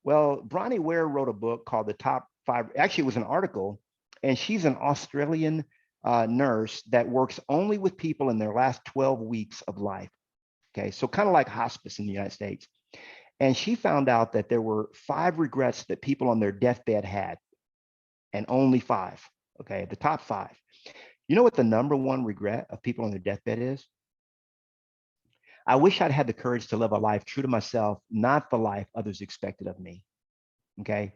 Well, Bronnie Ware wrote a book called The Top 5. Actually, it was an article, and she's an Australian nurse that works only with people in their last 12 weeks of life. Okay, so kind of like hospice in the United States. And she found out that there were 5 regrets that people on their deathbed had, and only 5. Okay, the top 5. You know what the number 1 regret of people on their deathbed is? I wish I'd had the courage to live a life true to myself, not the life others expected of me. Okay.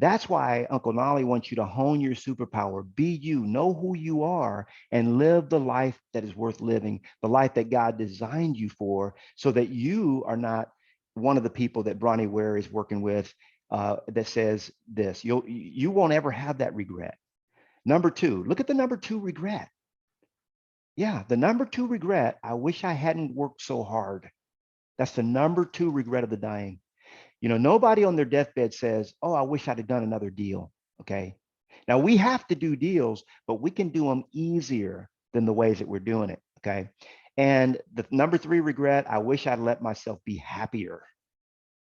That's why Uncle Knolly wants you to hone your superpower, be you, know who you are, and live the life that is worth living, the life that God designed you for, so that you are not one of the people that Bronnie Ware is working with that says this. You won't ever have that regret. Number 2, look at the number 2 regret. Yeah, the number 2 regret, I wish I hadn't worked so hard. That's the number 2 regret of the dying. Nobody on their deathbed says, oh, I wish I'd have done another deal. Okay. Now we have to do deals, but we can do them easier than the ways that we're doing it. Okay. And the number 3 regret, I wish I'd let myself be happier.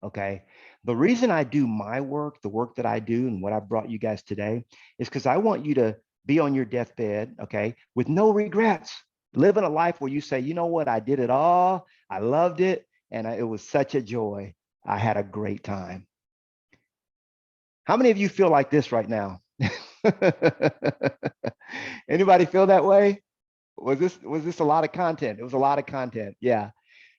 Okay. The reason I do my work, the work that I do and what I brought you guys today is because I want you to be on your deathbed, okay, with no regrets, living a life where you say, you know what, I did it all. I loved it. And it was such a joy. I had a great time. How many of you feel like this right now? Anybody feel that way? Was this a lot of content? It was a lot of content. Yeah.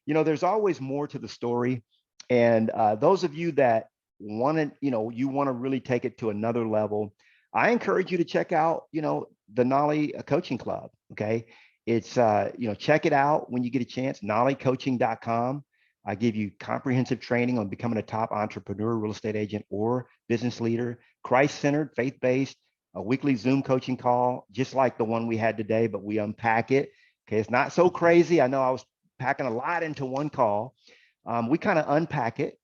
There's always more to the story. And those of you that want to, you want to really take it to another level, I encourage you to check out, the Knolly Coaching Club. Okay. It's, check it out when you get a chance, knollycoaching.com. I give you comprehensive training on becoming a top entrepreneur, real estate agent, or business leader, Christ-centered, faith-based, a weekly Zoom coaching call, just like the one we had today, but we unpack it. Okay, it's not so crazy. I know I was packing a lot into one call. We kind of unpack it,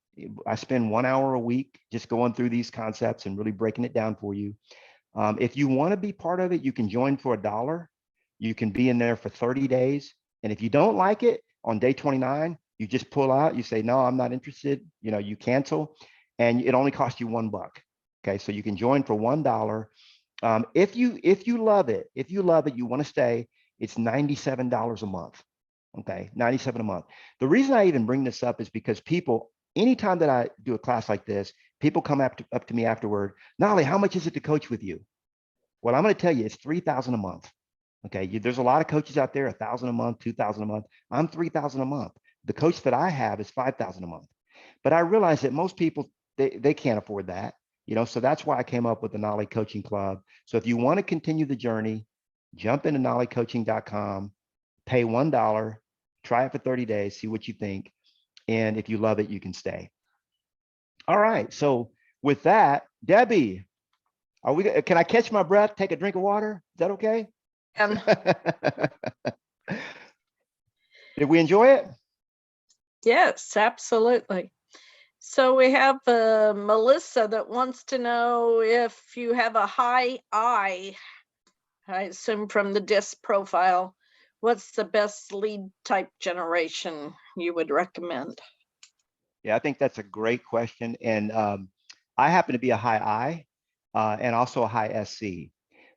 I spend 1 hour a week just going through these concepts and really breaking it down for you. If you want to be part of it, you can join for $1. You can be in there for 30 days. And if you don't like it on day 29, you just pull out, you say, no, I'm not interested. You cancel, and it only costs you $1. Okay. So you can join for $1. If you love it, you want to stay, it's $97 a month. Okay. $97 a month. The reason I even bring this up is because people, anytime that I do a class like this, people come up to me afterward, Knolly, how much is it to coach with you? Well, I'm going to tell you, it's $3,000 a month. Okay. There's a lot of coaches out there, $1,000 a month, $2,000 a month. I'm $3,000 a month. The coach that I have is $5,000 a month. But I realize that most people, they can't afford that. So that's why I came up with the Knolly Coaching Club. So if you want to continue the journey, jump into knollycoaching.com, pay $1, try it for 30 days, see what you think. And if you love it, you can stay. All right. So with that, Debbie, can I catch my breath, take a drink of water? Is that okay? Did we enjoy it? Yes, absolutely. So we have Melissa that wants to know if you have a high I assume from the DISC profile, what's the best lead type generation you would recommend? Yeah, I think that's a great question. And I happen to be a high I and also a high SC.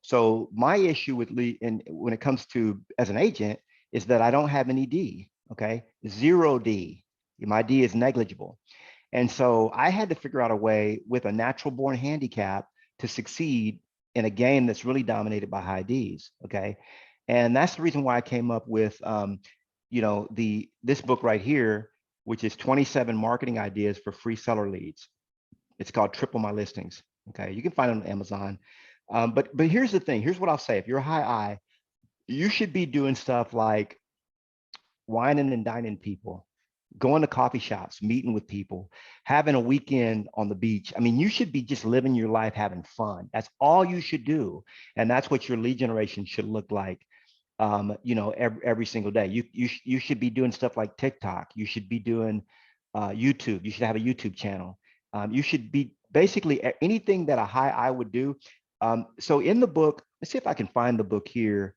So my issue with lead, and when it comes to as an agent, is that I don't have any D. Okay, 0 D. My D is negligible. And so I had to figure out a way with a natural born handicap to succeed in a game that's really dominated by high Ds. Okay. And that's the reason why I came up with, this book right here, which is 27 marketing ideas for free seller leads. It's called Triple My Listings. Okay. You can find it on Amazon. But here's the thing. Here's what I'll say. If you're a high I, you should be doing stuff like wining and dining people, going to coffee shops, meeting with people, having a weekend on the beach. I mean, you should be just living your life, having fun. That's all you should do. And that's what your lead generation should look like, every single day. You should be doing stuff like TikTok. You should be doing YouTube. You should have a YouTube channel. You should be basically anything that a high I would do. So in the book, let's see if I can find the book here.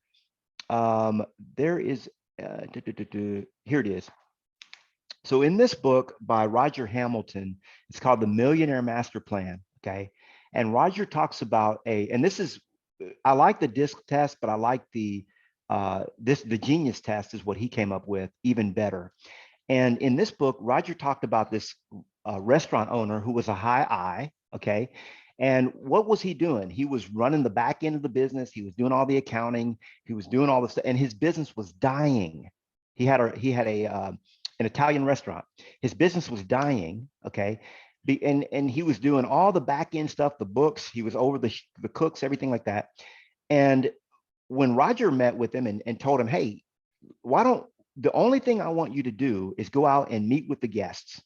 There is, here it is. So in this book by Roger Hamilton, it's called The Millionaire Master Plan. Okay. And Roger talks about and this is, I like the DISC test, but I like the genius test is what he came up with, even better. And in this book, Roger talked about this restaurant owner who was a high I. Okay. And what was he doing? He was running the back end of the business. He was doing all the accounting. He was doing all this, and his business was dying. He had an Italian restaurant. His business was dying. Okay. And he was doing all the back end stuff, the books, he was over the cooks, everything like that. And when Roger met with him and told him, hey, the only thing I want you to do is go out and meet with the guests.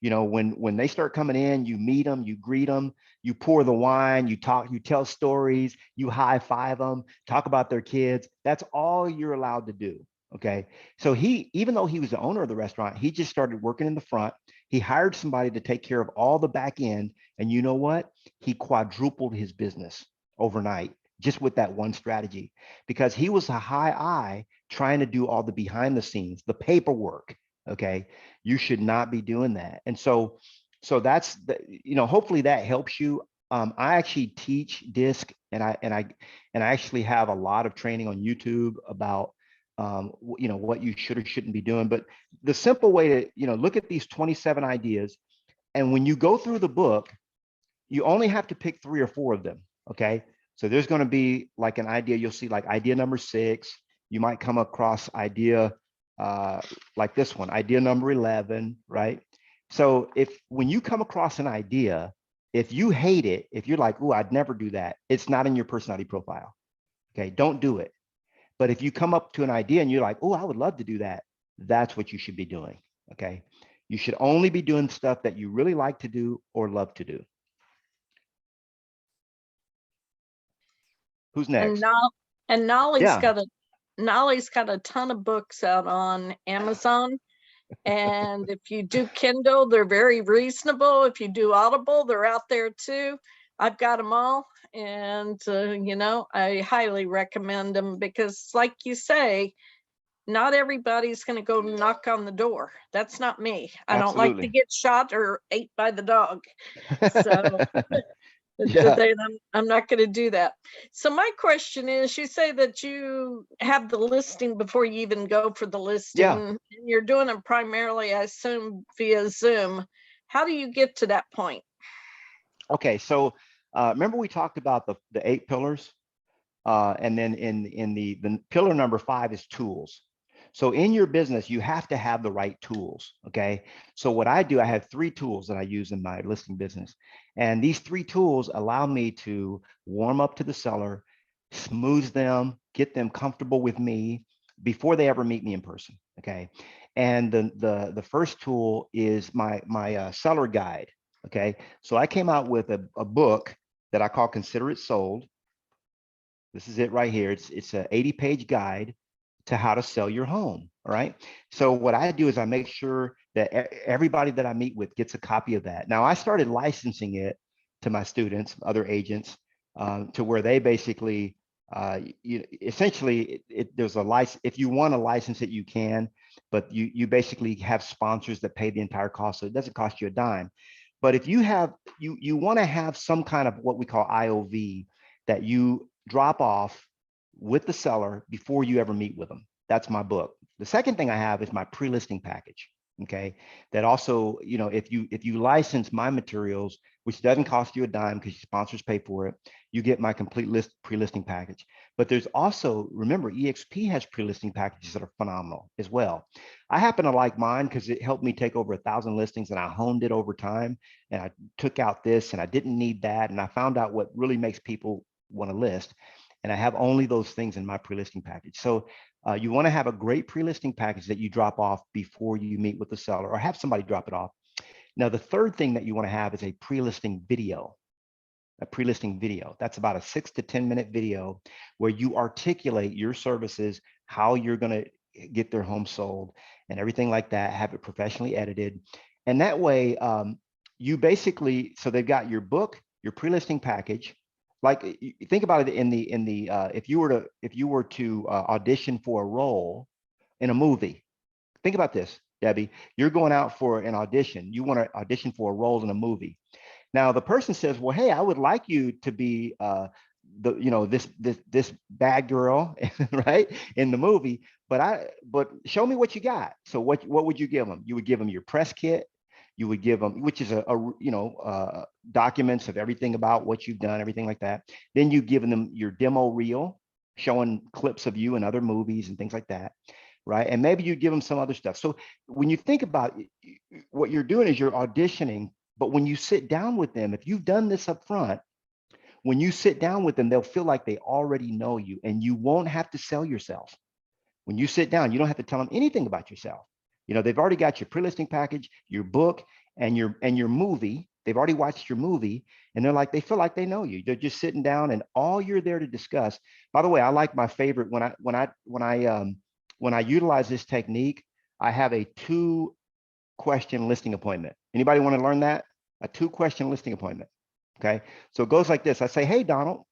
When they start coming in, you meet them, you greet them, you pour the wine, you talk, you tell stories, you high five them, talk about their kids. That's all you're allowed to do. Okay. So even though he was the owner of the restaurant, he just started working in the front. He hired somebody to take care of all the back end. And you know what? He quadrupled his business overnight just with that one strategy, because he was a high I trying to do all the behind the scenes, the paperwork. Okay. You should not be doing that. And so that's hopefully that helps you. I actually teach DISC, and I actually have a lot of training on YouTube about what you should or shouldn't be doing. But the simple way to, look at these 27 ideas. And when you go through the book, you only have to pick 3 or 4 of them. Okay. So there's going to be like an idea, you'll see like idea number 6. You might come across idea like this one, idea number 11, right? So when you come across an idea, if you hate it, if you're like, oh, I'd never do that, it's not in your personality profile. Okay. Don't do it. But if you come up to an idea and you're like, oh, I would love to do that, that's what you should be doing. Okay. You should only be doing stuff that you really like to do or love to do. Who's next? And Knolly's got a ton of books out on Amazon. And if you do Kindle, they're very reasonable. If you do Audible, they're out there too. I've got them all. And, you know, I highly recommend them because, like you say, not everybody's going to go knock on the door. That's not me. I don't like to Absolutely. get shot or ate by the dog. So Yeah. I'm not going to do that. So my question is, you say that you have the listing before you even go for the listing. Yeah. And you're doing it primarily, I assume, via Zoom. How do you get to that point? Okay. So remember we talked about the 8 pillars, and then in the pillar number 5 is tools. So in your business, you have to have the right tools. Okay. So what I do, I have 3 tools that I use in my listing business. And these 3 tools allow me to warm up to the seller, smooth them, get them comfortable with me before they ever meet me in person. Okay. And the first tool is my seller guide. Okay. So I came out with a book that I call Consider It Sold. This is it right here. It's an 80-page guide to how to sell your home. All right. So what I do is I make sure that everybody that I meet with gets a copy of that. Now I started licensing it to my students, other agents, to where they basically, essentially, there's a license. If you want to license it, you can, but you basically have sponsors that pay the entire cost, so it doesn't cost you a dime. But if you have, you want to have some kind of what we call IOV that you drop off with the seller before you ever meet with them. That's my book. The second thing I have is my pre-listing package. Okay. That also, you know, if you license my materials, which doesn't cost you a dime because your sponsors pay for it, you get my complete list pre-listing package. But there's also, remember, EXP has pre-listing packages that are phenomenal as well. I happen to like mine because it helped me take over 1,000 listings and I honed it over time. And I took out this and I didn't need that. And I found out what really makes people want to list. And I have only those things in my pre-listing package. So you want to have a great pre-listing package that you drop off before you meet with the seller or have somebody drop it off. Now, the third thing that you want to have is a pre-listing video. A pre-listing video. That's about a 6 to 10 minute video where you articulate your services, how you're going to get their home sold and everything like that, have it professionally edited. And that way, you basically, so they've got your book, your pre-listing package. Like think about it if you were to audition for a role in a movie. Think about this, Debbie. You're going out for an audition. You want to audition for a role in a movie. Now the person says, "Well, hey, I would like you to be this bad girl, right, in the movie. But show me what you got." So what would you give them? You would give them your press kit. You would give them, which is documents of everything about what you've done, everything like that. Then you give them your demo reel, showing clips of you in other movies and things like that, right? And maybe you give them some other stuff. So when you think about it, what you're doing is you're auditioning, but when you sit down with them, if you've done this up front, when you sit down with them, they'll feel like they already know you and you won't have to sell yourself. When you sit down, you don't have to tell them anything about yourself. You know, they've already got your pre-listing package, your book, and your movie. They've already watched your movie, and they feel like they know you. They're just sitting down, and all you're there to discuss. By the way, I like my favorite when I utilize this technique. I have a 2-question listing appointment. Anybody want to learn that? A 2-question listing appointment. Okay, so it goes like this. I say, "Hey, Donald."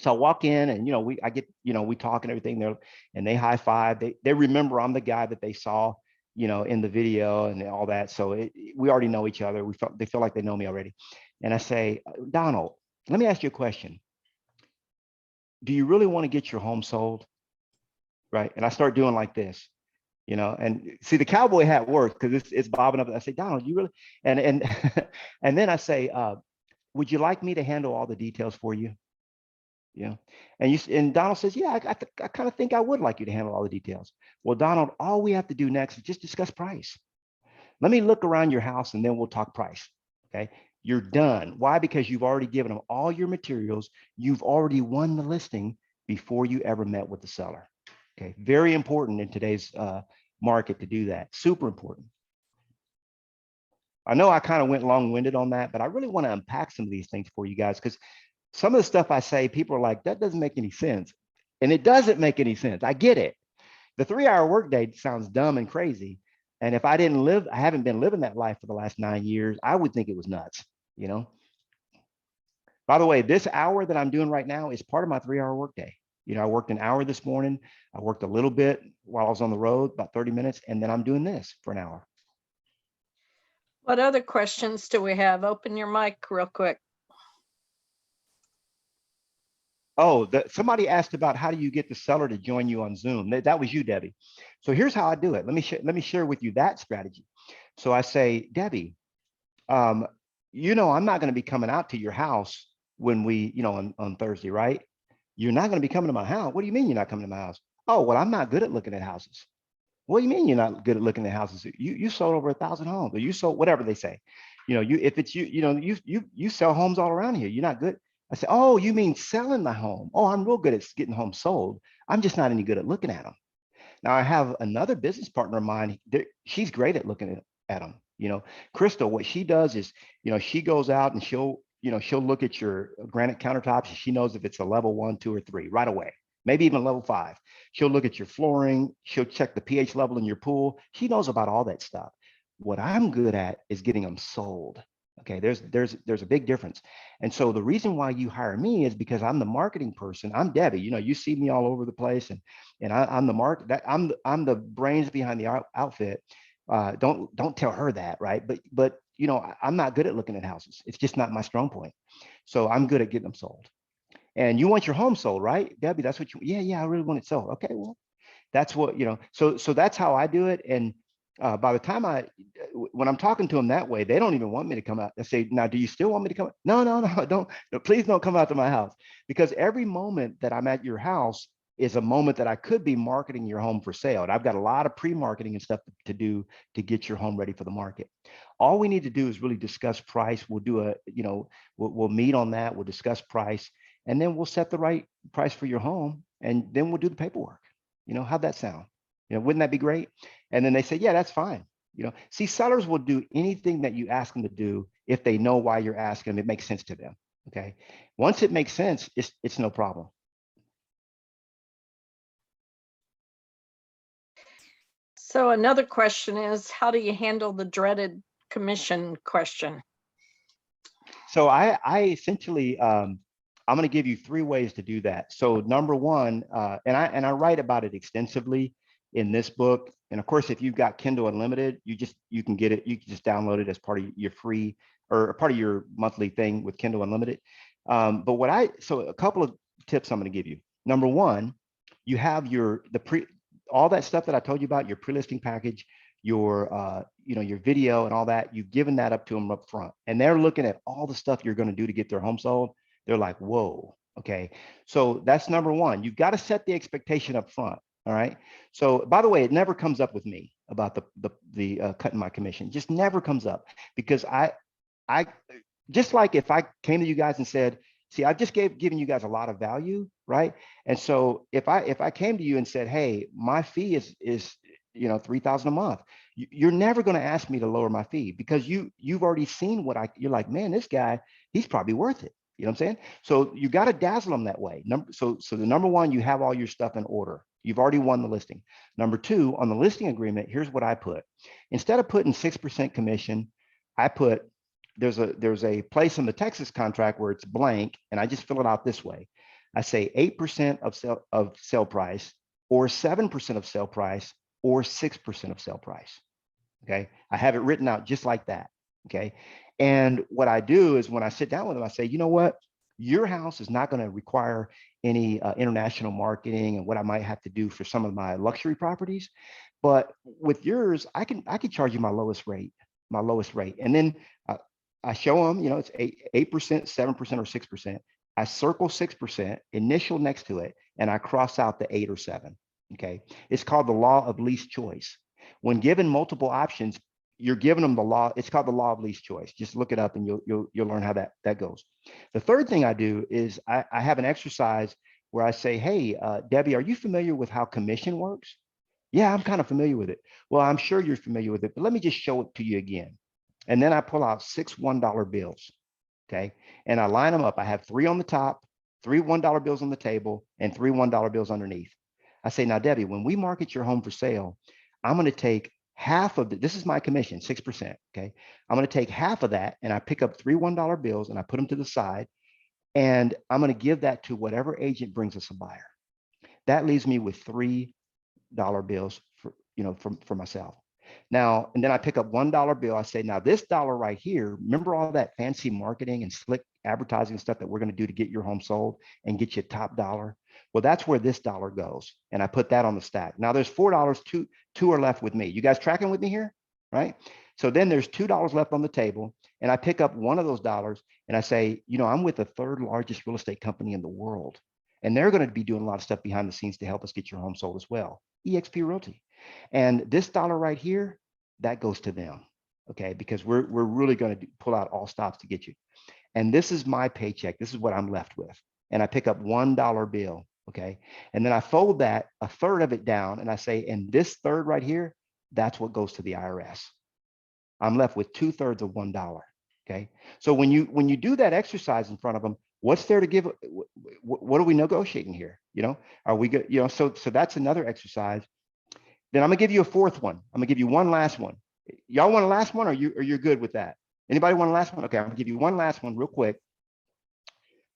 So I walk in and, we talk and everything there and they high five. They remember I'm the guy that they saw, in the video and all that. So we already know each other. They feel like they know me already. And I say, "Donald, let me ask you a question. Do you really want to get your home sold?" Right. And I start doing like this, and see the cowboy hat works because it's bobbing up. I say, "Donald, you really," and and then I say, "Would you like me to handle all the details for you?" Yeah. And Donald says, "Yeah, I kind of think I would like you to handle all the details." Well, Donald, all we have to do next is just discuss price. Let me look around your house and then we'll talk price. Okay. You're done. Why? Because you've already given them all your materials. You've already won the listing before you ever met with the seller. Okay. Very important in today's market to do that. Super important. I know I kind of went long-winded on that, but I really want to unpack some of these things for you guys because some of the stuff I say, people are like, "That doesn't make any sense." And it doesn't make any sense. I get it. The 3-hour workday sounds dumb and crazy, And if I haven't been living that life for the last 9 years, I would think it was nuts, you know? By the way, this hour that I'm doing right now is part of my 3-hour workday. You know, I worked an hour this morning. I worked a little bit while I was on the road, about 30 minutes, and then I'm doing this for an hour. What other questions do we have? Open your mic real quick. Oh, somebody asked about how do you get the seller to join you on Zoom? That was you, Debbie. So here's how I do it. Let me share with you that strategy. So I say, Debbie, you know, I'm not going to be coming out to your house when we, you know, on Thursday, right? You're not going to be coming to my house. What do you mean you're not coming to my house? Oh, well, I'm not good at looking at houses. What do you mean you're not good at looking at houses? You sold over 1,000 homes, or you sold whatever they say. You know, if it's you know, you sell homes all around here. You're not good. I say, oh, you mean selling my home? Oh, I'm real good at getting homes sold. I'm just not any good at looking at them. Now I have another business partner of mine. She's great at looking at them. You know, Crystal, what she does is, you know, she goes out and she'll look at your granite countertops. She knows if it's a level 1, 2, or 3 right away. Maybe even level 5. She'll look at your flooring. She'll check the pH level in your pool. She knows about all that stuff. What I'm good at is getting them sold. Okay, there's a big difference. And so the reason why you hire me is because I'm the marketing person. I'm Debbie. You know, you see me all over the place, and I'm the I'm the brains behind the outfit. Don't tell her that, right? But you know, I'm not good at looking at houses. It's just not my strong point. So I'm good at getting them sold. And you want your home sold, right, Debbie? That's what you. Yeah, I really want it sold. Okay, well, that's what, you know. So that's how I do it. And by the time when I'm talking to them that way, they don't even want me to come out. They say, now, do you still want me to come? No, don't. No, please don't come out to my house, because every moment that I'm at your house is a moment that I could be marketing your home for sale. And I've got a lot of pre-marketing and stuff to do to get your home ready for the market. All we need to do is really discuss price. We'll do we'll meet on that. We'll discuss price, and then we'll set the right price for your home, and then we'll do the paperwork. You know, how'd that sound? You know, wouldn't that be great? And then they say, yeah, that's fine. You know, see, sellers will do anything that you ask them to do if they know why you're asking them. It makes sense to them. Okay. Once it makes sense, it's no problem. So another question is, how do you handle the dreaded commission question? So I essentially, I'm going to give you 3 ways to do that. So number one, and I write about it extensively in this book. And of course, if you've got Kindle Unlimited, you can get it. You can just download it as part of your free, or part of your monthly thing with Kindle Unlimited. So a couple of tips I'm going to give you. Number one, you have all that stuff that I told you about, your pre-listing package, your your video and all that. You've given that up to them up front, and they're looking at all the stuff you're going to do to get their home sold. They're like, whoa, okay. So that's number one. You've got to set the expectation up front. All right. So by the way, it never comes up with me about the cutting my commission. Just never comes up, because I just, like if I came to you guys and said, see, I've just given you guys a lot of value, right? And so if I came to you and said, hey, my fee is $3,000 a month, you're never going to ask me to lower my fee, because you've already seen you're like, man, this guy, he's probably worth it. You know what I'm saying? So you got to dazzle them that way. So the number one, you have all your stuff in order. You've already won the listing. Number two, on the listing agreement, here's what I put. Instead of putting 6% commission, I put, there's a place in the Texas contract where it's blank, and I just fill it out this way. I say 8% of sale price, or 7% of sale price, or 6% of sale price. Okay, I have it written out just like that. Okay, and what I do is when I sit down with them, I say, you know what, your house is not going to require any international marketing and what I might have to do for some of my luxury properties, but with yours, I can charge you my lowest rate, and then I show them, you know, it's 8%, 7%, or 6%. I circle 6%, initial next to it, and I cross out the 8 or 7. Okay, it's called the law of least choice. When given multiple options, you're giving them the law. It's called the law of least choice. Just look it up, and you'll learn how that goes. The third thing I do is I have an exercise where I say, hey, Debbie, are you familiar with how commission works? Yeah, I'm kind of familiar with it. Well, I'm sure you're familiar with it, but let me just show it to you again. And then I pull out 6 $1 bills. Okay, and I line them up. I have 3 on the top, 3 $1 bills on the table, and 3 $1 bills underneath. I say, now, Debbie, when we market your home for sale, I'm going to take half of this is my commission, 6%. Okay. I'm going to take half of that and I pick up 3 $1 bills and I put them to the side. And I'm going to give that to whatever agent brings us a buyer. That leaves me with $3 bills for, for myself. Now, and then I pick up $1 bill. I say, now this dollar right here, remember all that fancy marketing and slick advertising stuff that we're going to do to get your home sold and get you top dollar? Well, that's where this dollar goes. And I put that on the stack. Now there's $4, two are left with me. You guys tracking with me here? Right? So then there's $2 left on the table. And I pick up one of those dollars and I say, I'm with the 3rd largest real estate company in the world. And they're going to be doing a lot of stuff behind the scenes to help us get your home sold as well. eXp Realty. And this dollar right here, that goes to them. Okay. Because we're really going to pull out all stops to get you. And this is my paycheck. This is what I'm left with. And I pick up $1 bill. Okay. And then I fold that, a third of it down. And I say, and this third right here, that's what goes to the IRS. I'm left with 2/3 of $1. Okay. So when you do that exercise in front of them, what's there to give? What are we negotiating here? Are we good? So that's another exercise. Then I'm gonna give you a fourth one. I'm gonna give you one last one. Y'all want a last one, or you're good with that? Anybody want a last one? Okay, I'm gonna give you one last one real quick.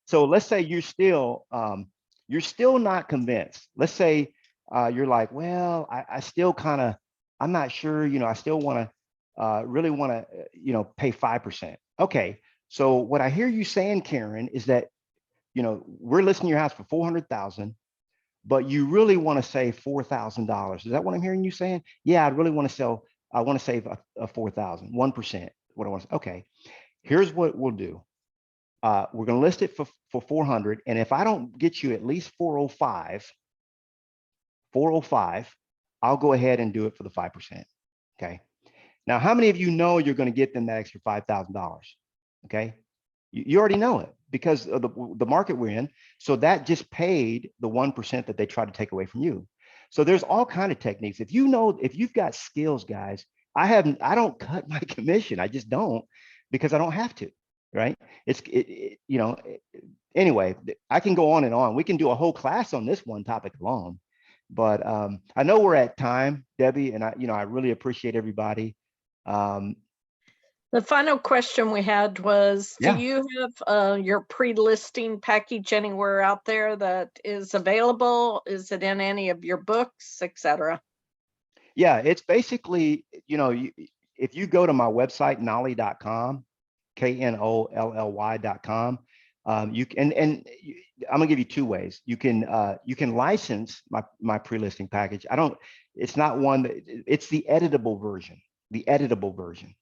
So let's say you're still not convinced. Let's say you're like, well, I still I'm not sure. I still want to really want to pay 5%. Okay, so what I hear you saying, Karen, is that we're listing your house for $400,000. But you really want to save $4,000. Is that what I'm hearing you saying? Yeah, I really want to sell. I want to save a 4,000, 1%. What I want to. Okay, here's what we'll do. We're going to list it for 400, and if I don't get you at least 405, I'll go ahead and do it for the 5%. Okay. Now, how many of you know you're going to get them that extra $5,000? Okay. You already know it because of the market we're in. So that just paid the 1% that they try to take away from you. So there's all kinds of techniques. If you've got skills, guys, I don't cut my commission. I just don't, because I don't have to, right? Anyway, I can go on and on. We can do a whole class on this one topic alone, but I know we're at time, Debbie, and I really appreciate everybody. The final question we had was, Yeah. do you have your pre-listing package anywhere out there that is available? Is it in any of your books, etc.? Yeah, it's basically, if you go to my website, knolly.com, KNOLLY.com, you can, and I'm gonna give you 2 ways. You can license my pre-listing package. It's not one it's the editable version.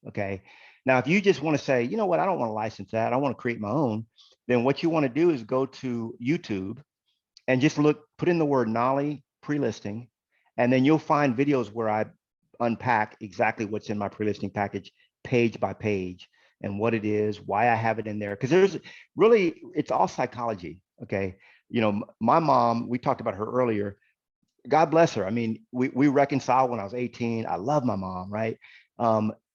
Okay. Now, if you just want to say, you know what, I don't want to license that, I want to create my own, then what you want to do is go to YouTube and just put in the word Knolly pre-listing, and then you'll find videos where I unpack exactly what's in my pre-listing package, page by page, and what it is, why I have it in there. Because it's all psychology. Okay. My mom, we talked about her earlier. God bless her. I mean, we reconciled when I was 18. I love my mom, right?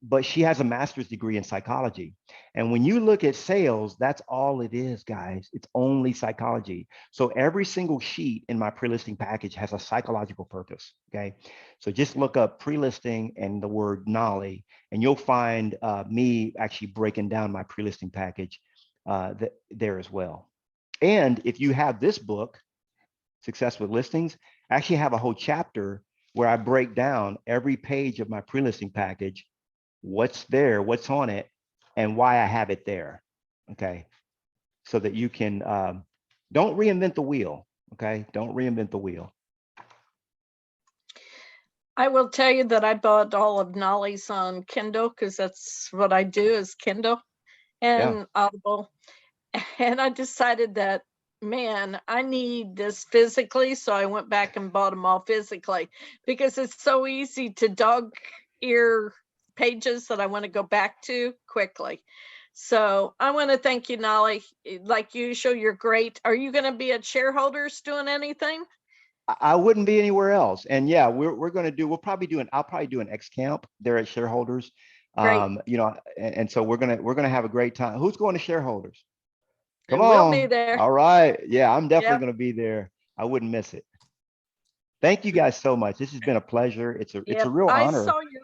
But she has a master's degree in psychology. And when you look at sales, that's all it is, guys. It's only psychology. So every single sheet in my pre-listing package has a psychological purpose, okay? So just look up pre-listing and the word Knolly, and you'll find me actually breaking down my pre-listing package there as well. And if you have this book, Success with Listings, I actually have a whole chapter where I break down every page of my pre-listing package, what's there, what's on it, and why I have it there. Okay. So that you can, don't reinvent the wheel. Okay. Don't reinvent the wheel. I will tell you that I bought all of Knollys on Kindle, because that's what I do, is Kindle and Audible. And I decided that, man, I need this physically. So I went back and bought them all physically, because it's so easy to dog ear pages that I want to go back to quickly. So I want to thank you, Knolly. Like usual, you're great. Are you going to be at Shareholders doing anything? I wouldn't be anywhere else. And yeah, I'll probably do an X camp there at Shareholders. Great. And so we're gonna have a great time. Who's going to Shareholders? Come We'll on. be there. All right. Yeah, I'm definitely Yep. going to be there. I wouldn't miss it. Thank you guys so much. This has been a pleasure. It's a real honor. I saw your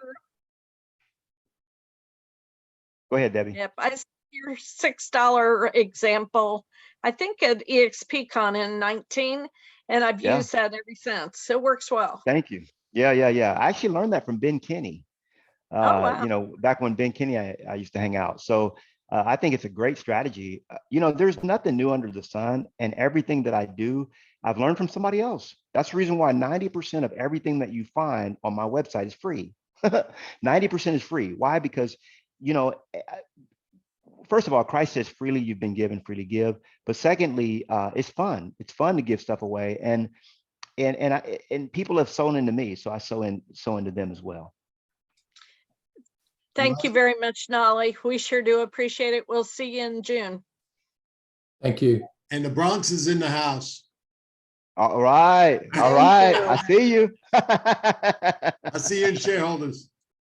Go ahead, Debbie. Yep, I see your $6 example, I think at EXPCon in 19, and I've Yeah. used that ever since. It works well. Thank you. Yeah. I actually learned that from Ben Kinney. Oh, wow. You know, back when Ben Kinney, I used to hang out. So I think it's a great strategy. You know, there's nothing new under the sun, and everything that I do, I've learned from somebody else. That's the reason why 90% of everything that you find on my website is free. 90% is free. Why? Because, you know, first of all, Christ says freely you've been given, freely give. But secondly, it's fun. It's fun to give stuff away, and people have sown into me, so I sow into them as well. Thank you very much, Knolly. We sure do appreciate it. We'll see you in June. Thank you. And the Bronx is in the house. All right. All Thank right. you. I see you. I see you in shareholders.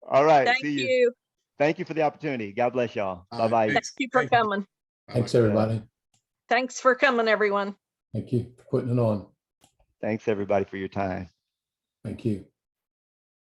All right. Thank See you. you. Thank you for the opportunity. God bless y'all. All right, Bye-bye. Thank thanks. you for Thank you. coming. Thanks, everybody. Thanks for coming, everyone. Thank you for putting it on. Thanks everybody for your time. Thank you.